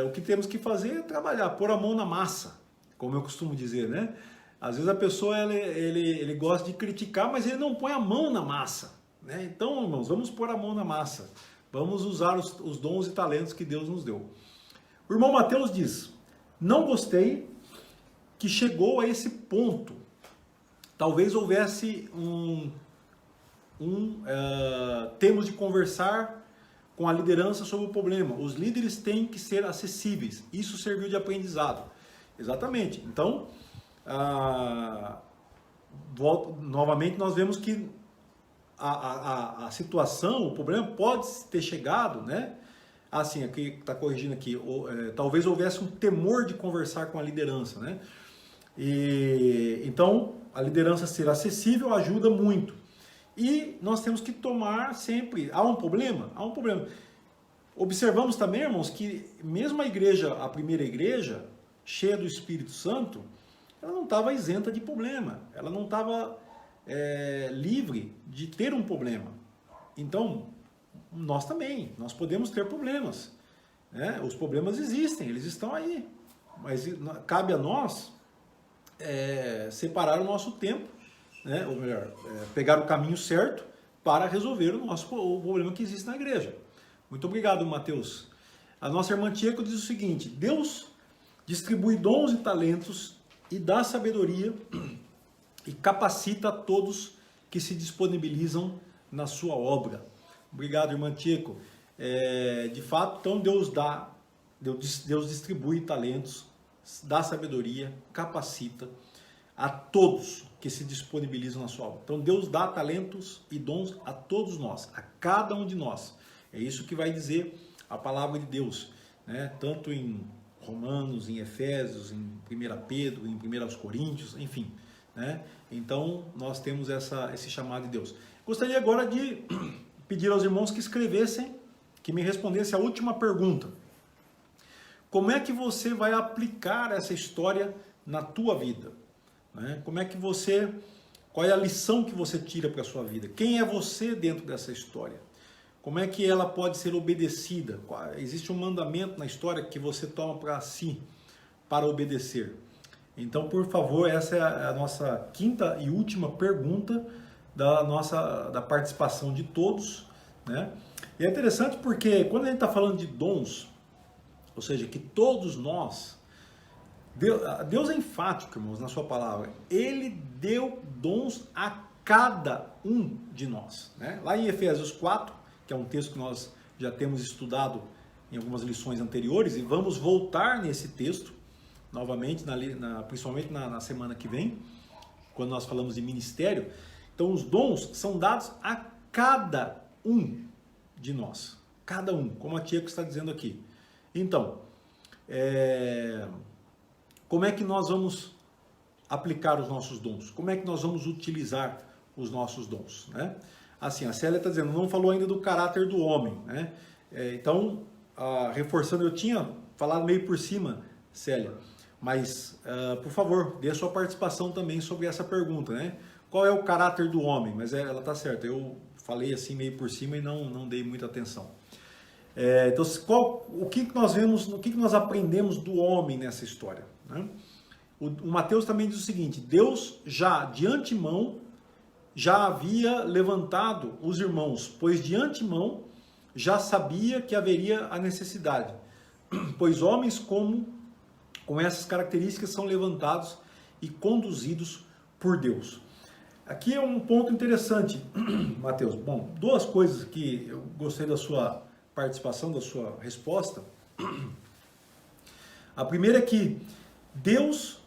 A: o que temos que fazer é trabalhar, pôr a mão na massa, como eu costumo dizer, né? Às vezes a pessoa ele gosta de criticar, mas ele não põe a mão na massa, né? Então, irmãos, vamos pôr a mão na massa. Vamos usar os dons e talentos que Deus nos deu. O irmão Mateus diz: não gostei que chegou a esse ponto. Talvez houvesse temos de conversar com a liderança sobre o problema. Os líderes têm que ser acessíveis. Isso serviu de aprendizado. Exatamente. Então, novamente nós vemos que a situação, o problema pode ter chegado, né? Assim, aqui está corrigindo aqui, talvez houvesse um temor de conversar com a liderança, né? E então a liderança ser acessível ajuda muito. E nós temos que tomar sempre. Há um problema? Há um problema. Observamos também, irmãos, que mesmo a primeira igreja, cheia do Espírito Santo, ela não estava isenta de problema. Ela não estava livre de ter um problema. Então, nós também, nós podemos ter problemas, né? Os problemas existem, eles estão aí, mas cabe a nós separar o nosso tempo, né? Ou melhor, pegar o caminho certo para resolver o problema que existe na igreja. Muito obrigado, Mateus. A nossa irmã Tieco diz o seguinte: Deus distribui dons e talentos e dá sabedoria e capacita a todos que se disponibilizam na sua obra. Obrigado, irmã Tieco. De fato, então Deus distribui talentos, dá sabedoria, capacita a todos que se disponibilizam na sua obra. Então Deus dá talentos e dons a todos nós, a cada um de nós. É isso que vai dizer a palavra de Deus, né? Tanto em Romanos, em Efésios, em 1 Pedro, em 1 Coríntios, enfim, né? Então nós temos esse chamado de Deus. Gostaria agora de pedir aos irmãos que escrevessem, que me respondessem a última pergunta. Como é que você vai aplicar essa história na tua vida? Né? Qual é a lição que você tira para a sua vida? Quem é você dentro dessa história? Como é que ela pode ser obedecida? Existe um mandamento na história que você toma para si, para obedecer. Então, por favor, essa é a nossa quinta e última pergunta da participação de todos, né? E é interessante porque quando a gente está falando de dons, ou seja, que todos nós, Deus é enfático, irmãos, na sua palavra. Ele deu dons a cada um de nós, né? Lá em Efésios 4, que é um texto que nós já temos estudado em algumas lições anteriores, e vamos voltar nesse texto novamente, principalmente na semana que vem, quando nós falamos de ministério. Então os dons são dados a cada um de nós, cada um, como a Tieco está dizendo aqui. Então, como é que nós vamos aplicar os nossos dons? Como é que nós vamos utilizar os nossos dons, né? Assim, a Célia está dizendo, não falou ainda do caráter do homem, né? Então, reforçando, eu tinha falado meio por cima, Célia, mas, por favor, dê a sua participação também sobre essa pergunta, né? Qual é o caráter do homem? Mas ela está certa, eu falei assim meio por cima e não dei muita atenção. Então, o que nós vemos, o que nós aprendemos do homem nessa história, né? O Mateus também diz o seguinte: Deus já de antemão já havia levantado os irmãos, pois de antemão já sabia que haveria a necessidade, pois homens com essas características são levantados e conduzidos por Deus. Aqui é um ponto interessante, Mateus. Bom, duas coisas que eu gostei da sua participação, da sua resposta. A primeira é que Deus,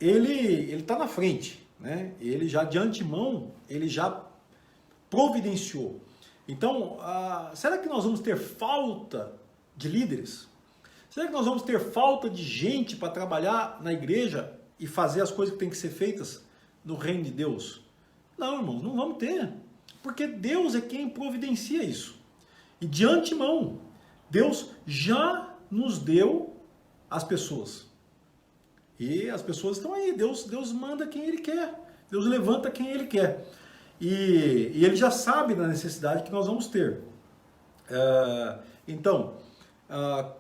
A: ele está na frente, né? Ele já de antemão, ele já providenciou. Então, será que nós vamos ter falta de líderes? Será que nós vamos ter falta de gente para trabalhar na igreja e fazer as coisas que têm que ser feitas no reino de Deus? Não, irmãos, não vamos ter. Porque Deus é quem providencia isso. E de antemão, Deus já nos deu as pessoas. E as pessoas estão aí. Deus manda quem Ele quer. Deus levanta quem Ele quer. E Ele já sabe da necessidade que nós vamos ter. Então,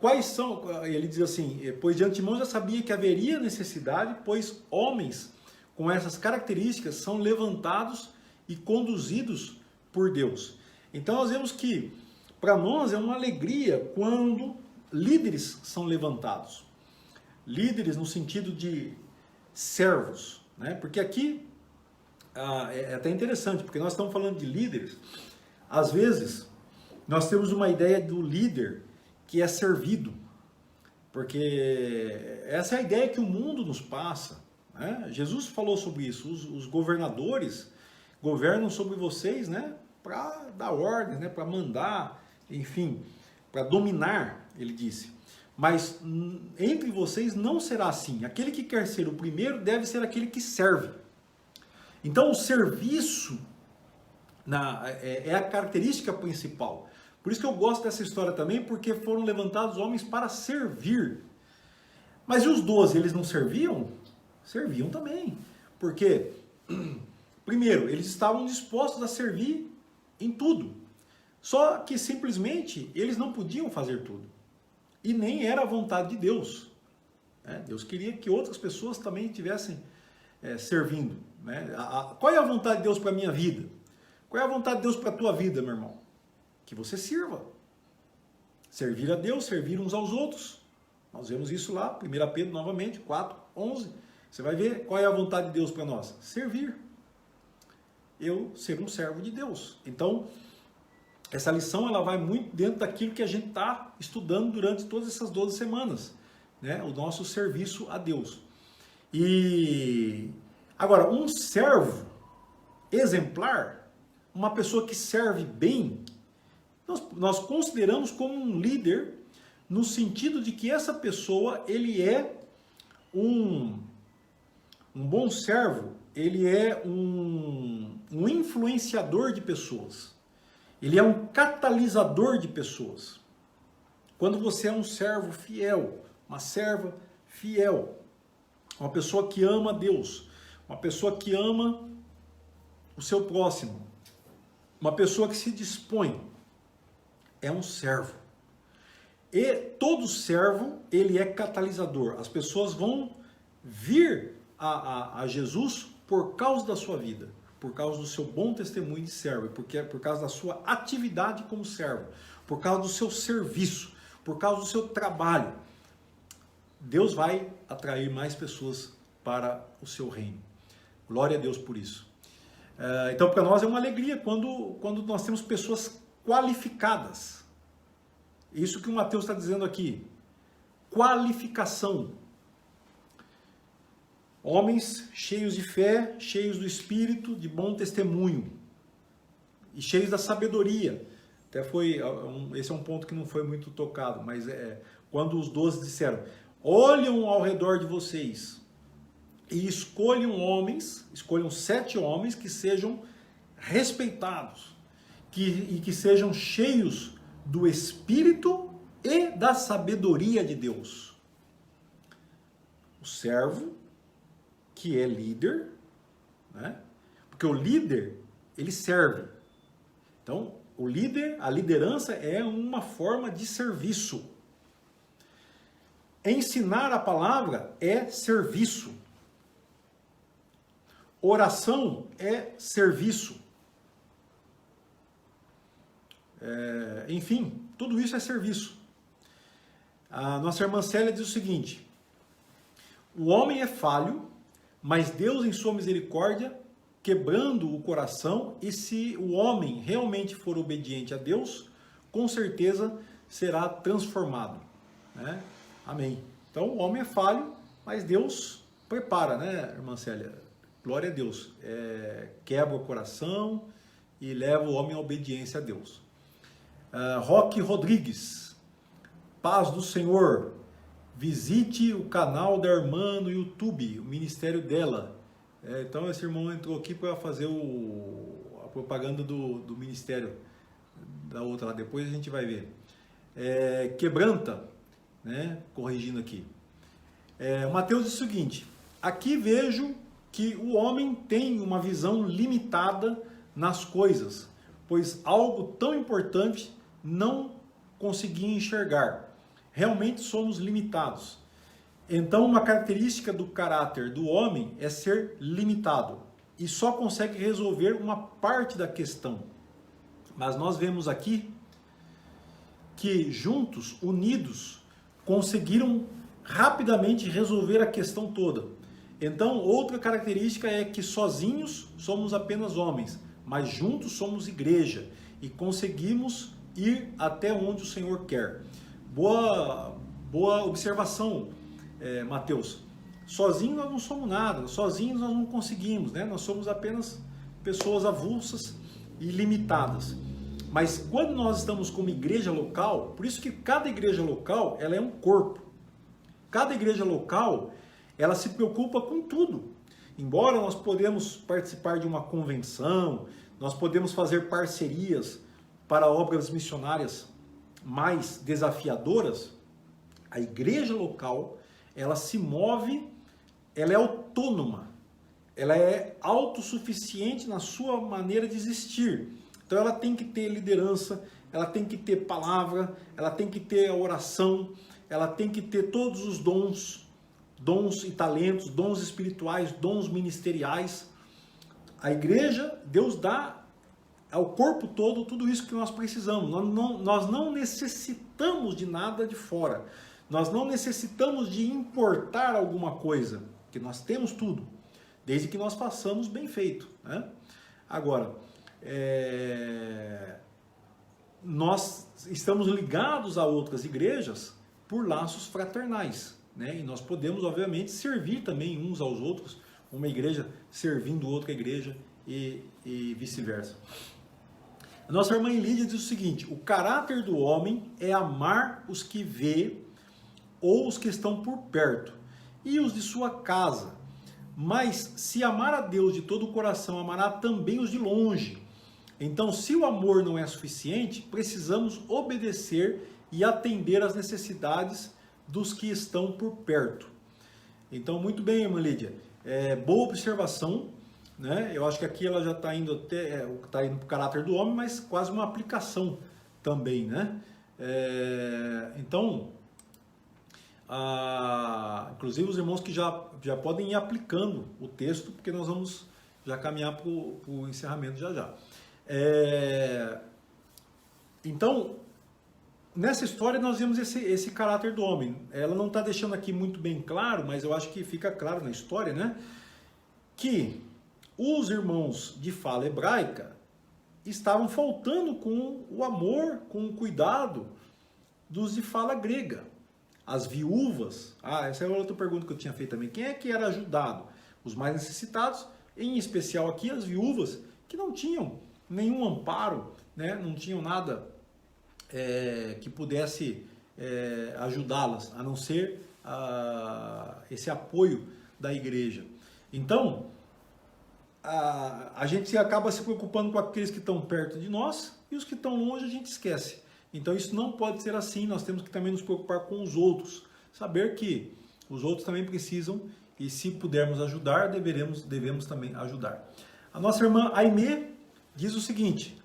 A: quais são? Ele diz assim: pois de antemão já sabia que haveria necessidade, pois homens com essas características são levantados e conduzidos por Deus. Então nós vemos que para nós é uma alegria quando líderes são levantados. Líderes no sentido de servos, né? Porque aqui é até interessante, porque nós estamos falando de líderes. Às vezes nós temos uma ideia do líder que é servido. Porque essa é a ideia que o mundo nos passa, né? Jesus falou sobre isso, os governadores governam sobre vocês, né, para dar ordem, né, para mandar, enfim, para dominar, ele disse. Mas entre vocês não será assim. Aquele que quer ser o primeiro deve ser aquele que serve. Então o serviço é a característica principal. Por isso que eu gosto dessa história também, porque foram levantados homens para servir. Mas e os 12, eles não serviam? Serviam também. Porque, primeiro, eles estavam dispostos a servir em tudo. Só que simplesmente eles não podiam fazer tudo. E nem era a vontade de Deus. Deus queria que outras pessoas também estivessem servindo. Qual é a vontade de Deus para a minha vida? Qual é a vontade de Deus para a tua vida, meu irmão? Que você sirva. Servir a Deus, servir uns aos outros. Nós vemos isso lá, 1 Pedro novamente, 4:11. Você vai ver qual é a vontade de Deus para nós. Servir. Eu ser um servo de Deus. Então, essa lição ela vai muito dentro daquilo que a gente está estudando durante todas essas 12 semanas. Né? O nosso serviço a Deus. E agora, um servo exemplar, uma pessoa que serve bem, nós consideramos como um líder, no sentido de que essa pessoa, ele é um bom servo, ele é um influenciador de pessoas, ele é um catalisador de pessoas. Quando você é um servo fiel, uma serva fiel, uma pessoa que ama a Deus, uma pessoa que ama o seu próximo, uma pessoa que se dispõe, é um servo. E todo servo, ele é catalisador. As pessoas vão vir a Jesus por causa da sua vida, por causa do seu bom testemunho de servo, por causa da sua atividade como servo, por causa do seu serviço, por causa do seu trabalho. Deus vai atrair mais pessoas para o seu reino. Glória a Deus por isso. Então, para nós é uma alegria quando nós temos pessoas qualificadas. Isso que o Mateus está dizendo aqui. Qualificação. Homens cheios de fé, cheios do Espírito, de bom testemunho. E cheios da sabedoria. Até esse é um ponto que não foi muito tocado, mas quando os 12 disseram, olham ao redor de vocês e escolham 7 homens que sejam respeitados, que sejam cheios do Espírito e da sabedoria de Deus. O servo, que é líder, né? Porque o líder, ele serve. Então, a liderança é uma forma de serviço. Ensinar a palavra é serviço. Oração é serviço. Enfim, tudo isso é serviço. A nossa irmã Célia diz o seguinte: o homem é falho, mas Deus em sua misericórdia, quebrando o coração, e se o homem realmente for obediente a Deus, com certeza será transformado. Né? Amém. Então o homem é falho, mas Deus prepara, né, irmã Célia? Glória a Deus. Quebra o coração e leva o homem à obediência a Deus. Roque Rodrigues, paz do Senhor. Visite o canal da irmã no YouTube, o ministério dela. Então esse irmão entrou aqui para fazer a propaganda do ministério da outra lá. Depois a gente vai ver. Quebranta, né? Corrigindo aqui. Mateus diz o seguinte: aqui vejo que o homem tem uma visão limitada nas coisas, pois algo tão importante não conseguia enxergar. Realmente somos limitados. Então, uma característica do caráter do homem é ser limitado e só consegue resolver uma parte da questão. Mas nós vemos aqui que juntos, unidos, conseguiram rapidamente resolver a questão toda. Então, outra característica é que sozinhos somos apenas homens, mas juntos somos igreja e conseguimos ir até onde o Senhor quer. Boa observação, Mateus. Sozinhos nós não somos nada, sozinhos nós não conseguimos, né? Nós somos apenas pessoas avulsas e limitadas. Mas quando nós estamos como igreja local, por isso que cada igreja local, ela é um corpo. Cada igreja local, ela se preocupa com tudo. Embora nós podemos participar de uma convenção, nós podemos fazer parcerias para obras missionárias mais desafiadoras, a igreja local, ela se move, ela é autônoma, ela é autossuficiente na sua maneira de existir. Então ela tem que ter liderança, ela tem que ter palavra, ela tem que ter a oração, ela tem que ter todos os dons e talentos, dons espirituais, dons ministeriais. A igreja, Deus dá ao corpo todo tudo isso que nós precisamos. Nós não necessitamos de nada de fora. Nós não necessitamos de importar alguma coisa, porque nós temos tudo, desde que nós façamos bem feito, né? Agora, nós estamos ligados a outras igrejas por laços fraternais, né? E nós podemos, obviamente, servir também uns aos outros, uma igreja servindo outra igreja e vice-versa. A nossa irmã Lídia diz o seguinte: o caráter do homem é amar os que vê ou os que estão por perto, e os de sua casa. Mas se amar a Deus de todo o coração, amará também os de longe. Então, se o amor não é suficiente, precisamos obedecer e atender às necessidades dos que estão por perto. Então, muito bem, irmã Lídia. Boa observação, né? Eu acho que aqui ela já está indo até para o caráter do homem, mas quase uma aplicação também, né? Então, inclusive os irmãos que já podem ir aplicando o texto, porque nós vamos já caminhar para o encerramento já. Então, nessa história nós vemos esse caráter do homem. Ela não está deixando aqui muito bem claro, mas eu acho que fica claro na história, né? Que os irmãos de fala hebraica estavam faltando com o amor, com o cuidado dos de fala grega. As viúvas, essa é outra pergunta que eu tinha feito também. Quem é que era ajudado? Os mais necessitados, em especial aqui as viúvas, que não tinham nenhum amparo, né? Não tinham nada que pudesse ajudá-las, a não ser esse apoio da igreja. Então, a gente acaba se preocupando com aqueles que estão perto de nós e os que estão longe a gente esquece. Então isso não pode ser assim, nós temos que também nos preocupar com os outros, saber que os outros também precisam e se pudermos ajudar, devemos também ajudar. A nossa irmã Aimee diz o seguinte: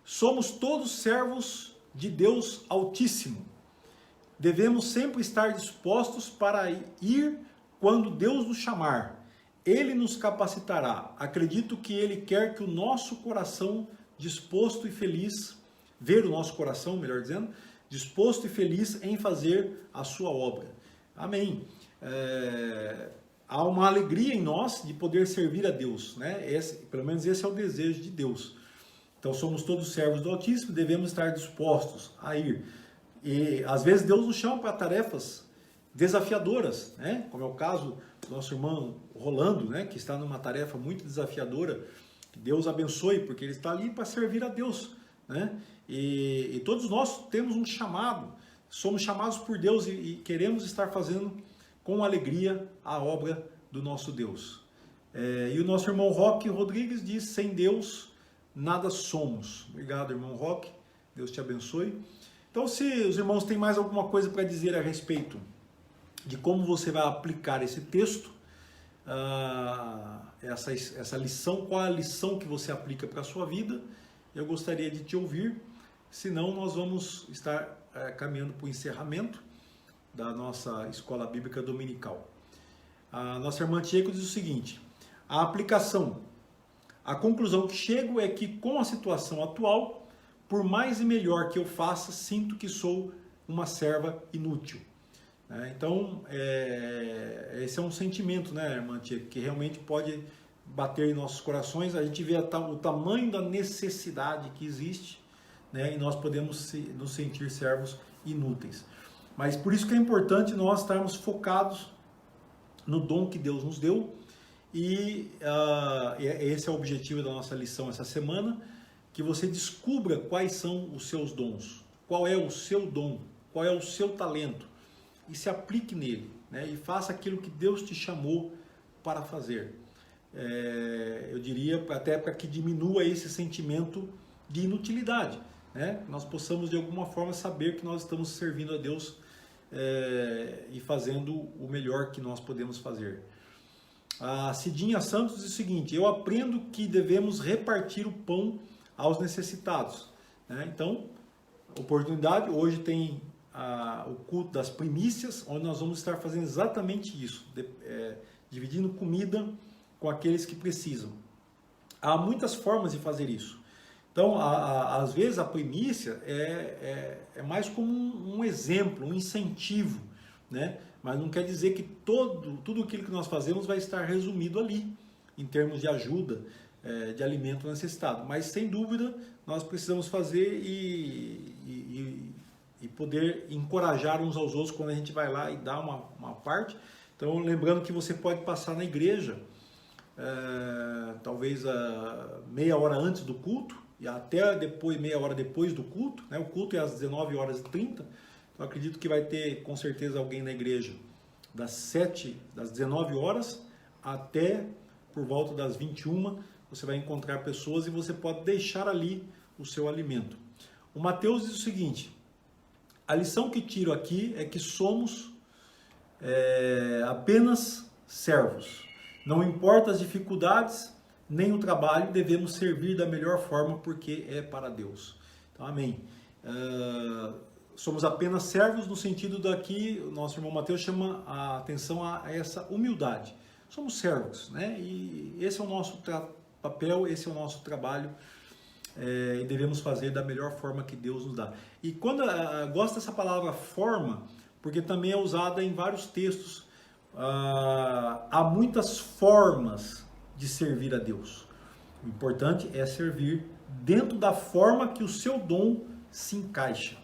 A: somos todos servos de Deus Altíssimo, devemos sempre estar dispostos para ir quando Deus nos chamar. Ele nos capacitará. Acredito que Ele quer que o nosso coração disposto e feliz, ver o nosso coração, melhor dizendo, disposto e feliz em fazer a sua obra. Amém. Há uma alegria em nós de poder servir a Deus, né? Pelo menos esse é o desejo de Deus. Então somos todos servos do Altíssimo, devemos estar dispostos a ir. E às vezes Deus nos chama para tarefas desafiadoras, né? Como é o caso do nosso irmão Rolando, né? Que está numa tarefa muito desafiadora. Que Deus abençoe, porque ele está ali para servir a Deus, né? E todos nós temos um chamado, somos chamados por Deus e queremos estar fazendo com alegria a obra do nosso Deus. E o nosso irmão Roque Rodrigues diz: sem Deus nada somos. Obrigado, irmão Roque, Deus te abençoe. Então, se os irmãos têm mais alguma coisa para dizer a respeito de como você vai aplicar esse texto, essa lição, qual a lição que você aplica para a sua vida, eu gostaria de te ouvir. Senão, nós vamos estar caminhando para o encerramento da nossa escola bíblica dominical. A nossa irmã Tieco diz o seguinte: a aplicação, a conclusão que chego é que com a situação atual, por mais e melhor que eu faça, sinto que sou uma serva inútil. Então, esse é um sentimento, né, irmã Tieco, que realmente pode bater em nossos corações. A gente vê o tamanho da necessidade que existe, né, e nós podemos nos sentir servos inúteis. Mas por isso que é importante nós estarmos focados no dom que Deus nos deu, e esse é o objetivo da nossa lição essa semana, que você descubra quais são os seus dons, qual é o seu dom, qual é o seu talento, e se aplique nele, né? E faça aquilo que Deus te chamou para fazer. Eu diria até para que diminua esse sentimento de inutilidade, né? Nós possamos de alguma forma saber que nós estamos servindo a Deus e fazendo o melhor que nós podemos fazer. A Cidinha Santos diz o seguinte: eu aprendo que devemos repartir o pão aos necessitados, né? Então, oportunidade, hoje tem o culto das primícias, onde nós vamos estar fazendo exatamente isso, dividindo comida com aqueles que precisam. Há muitas formas de fazer isso. Então, às vezes a primícia é mais como um exemplo, um incentivo, né? Mas não quer dizer que tudo aquilo que nós fazemos vai estar resumido ali, em termos de ajuda, de alimento necessitado. Mas, sem dúvida, nós precisamos fazer e poder encorajar uns aos outros quando a gente vai lá e dá uma parte. Então, lembrando que você pode passar na igreja, talvez meia hora antes do culto, e até meia hora depois do culto, né? O culto é às 19h30, então acredito que vai ter com certeza alguém na igreja das 19 horas até por volta das 21, você vai encontrar pessoas e você pode deixar ali o seu alimento. O Mateus diz o seguinte: a lição que tiro aqui é que somos apenas servos. Não importa as dificuldades, nem o trabalho, devemos servir da melhor forma, porque é para Deus. Então, amém. Somos apenas servos no sentido daqui, o nosso irmão Mateus chama a atenção a essa humildade. Somos servos, né? E esse é o nosso papel, esse é o nosso trabalho, e devemos fazer da melhor forma que Deus nos dá. E quando gosto dessa palavra forma, porque também é usada em vários textos. Há muitas formas de servir a Deus. O importante é servir dentro da forma que o seu dom se encaixa,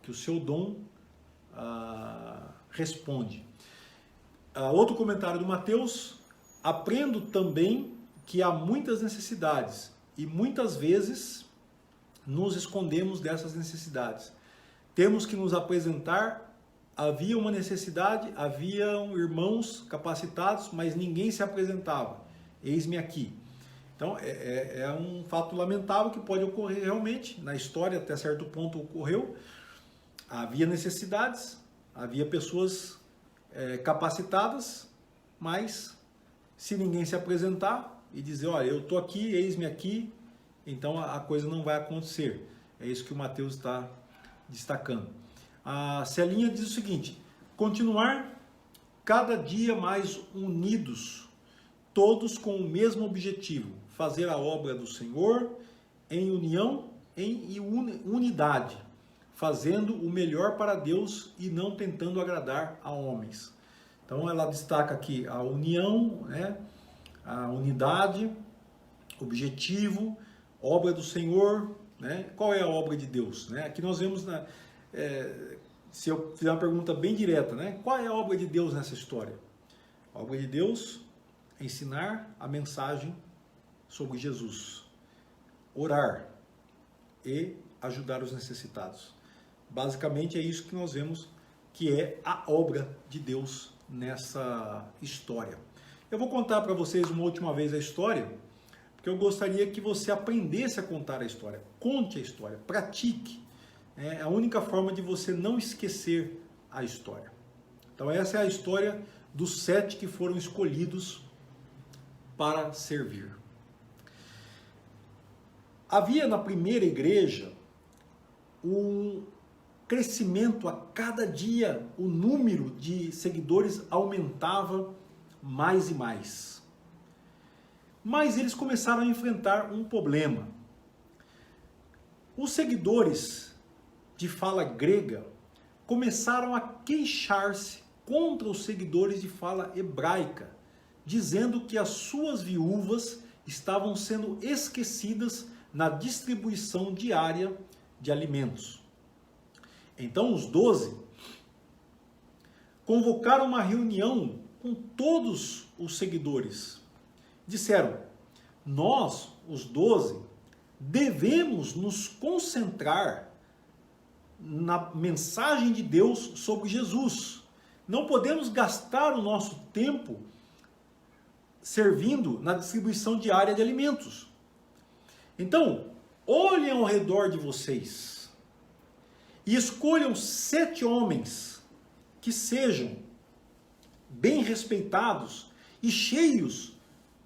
A: que o seu dom responde. Outro comentário do Mateus: aprendo também que há muitas necessidades e muitas vezes nos escondemos dessas necessidades. Temos que nos apresentar. Havia uma necessidade, haviam irmãos capacitados, mas ninguém se apresentava. Eis-me aqui. Então, é um fato lamentável que pode ocorrer realmente. Na história, até certo ponto, ocorreu. Havia necessidades, havia pessoas capacitadas, mas se ninguém se apresentar e dizer, olha, eu estou aqui, eis-me aqui, então a coisa não vai acontecer. É isso que o Mateus está destacando. A Celinha diz o seguinte: continuar cada dia mais unidos, todos com o mesmo objetivo, fazer a obra do Senhor em união, em unidade, fazendo o melhor para Deus e não tentando agradar a homens. Então ela destaca aqui a união, né? A unidade, objetivo, obra do Senhor, né? Qual é a obra de Deus, né? Aqui nós vemos se eu fizer uma pergunta bem direta, né? Qual é a obra de Deus nessa história? A obra de Deus é ensinar a mensagem sobre Jesus, orar e ajudar os necessitados. Basicamente é isso que nós vemos que é a obra de Deus nessa história. Eu vou contar para vocês uma última vez a história, porque eu gostaria que você aprendesse a contar a história. Conte a história, pratique. É a única forma de você não esquecer a história. Então essa é a história dos 7 que foram escolhidos para servir. Havia na primeira igreja um crescimento a cada dia, o número de seguidores aumentava mais e mais. Mas eles começaram a enfrentar um problema. Os seguidores de fala grega começaram a queixar-se contra os seguidores de fala hebraica, dizendo que as suas viúvas estavam sendo esquecidas na distribuição diária de alimentos. Então os 12 convocaram uma reunião com todos os seguidores. Disseram: nós, os 12, devemos nos concentrar na mensagem de Deus sobre Jesus. Não podemos gastar o nosso tempo servindo na distribuição diária de alimentos. Então, olhem ao redor de vocês e escolham 7 homens que sejam bem respeitados e cheios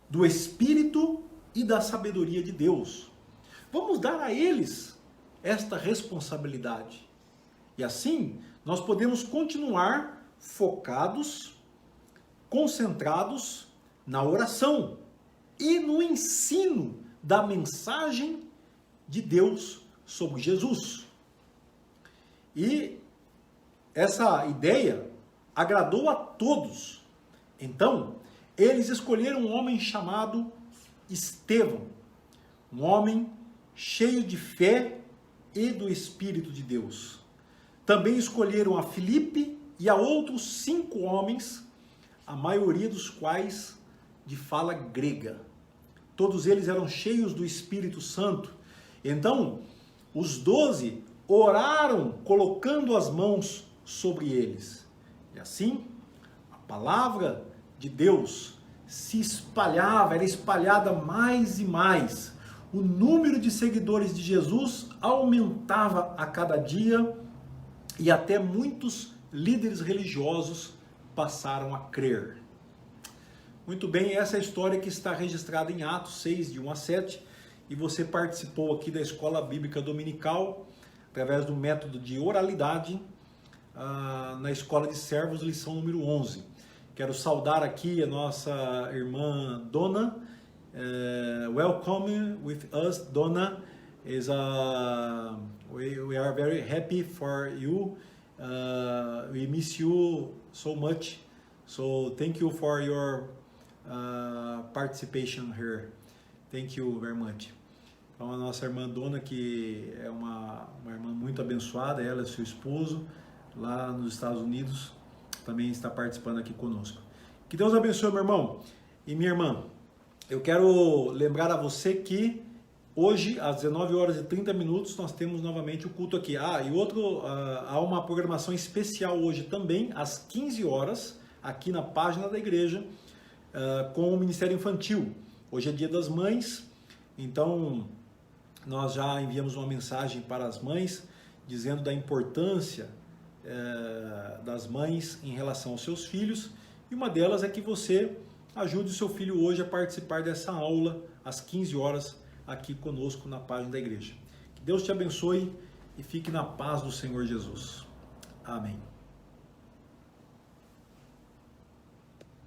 A: do Espírito e da sabedoria de Deus. Vamos dar a eles esta responsabilidade. E assim, nós podemos continuar focados, concentrados na oração e no ensino da mensagem de Deus sobre Jesus. E essa ideia agradou a todos. Então, eles escolheram um homem chamado Estevão, um homem cheio de fé e do Espírito de Deus. Também escolheram a Filipe e a outros 5 homens, a maioria dos quais de fala grega. Todos eles eram cheios do Espírito Santo. Então, os 12 oraram colocando as mãos sobre eles. E assim, a palavra de Deus se espalhava, era espalhada mais e mais. O número de seguidores de Jesus aumentava a cada dia e até muitos líderes religiosos passaram a crer. Muito bem, essa é a história que está registrada em Atos 6, de 1 a 7, e você participou aqui da Escola Bíblica Dominical, através do método de oralidade, na Escola de Servos, lição número 11. Quero saudar aqui a nossa irmã Dona. Welcome with us, Dona. We are very happy for you. We miss you so much. So thank you for your participation here. Thank you very much. Então a nossa irmã Dona, que é uma irmã muito abençoada, ela e seu esposo, lá nos Estados Unidos, também está participando aqui conosco. Que Deus abençoe, meu irmão e minha irmã. Eu quero lembrar a você que hoje, às 19 horas e 30 minutos, nós temos novamente o culto aqui. Há uma programação especial hoje também, às 15 horas, aqui na página da igreja, com o Ministério Infantil. Hoje é Dia das Mães, então nós já enviamos uma mensagem para as mães, dizendo da importância das mães em relação aos seus filhos, e uma delas é que você ajude o seu filho hoje a participar dessa aula às 15 horas aqui conosco na página da igreja. Que Deus te abençoe e fique na paz do Senhor Jesus. Amém.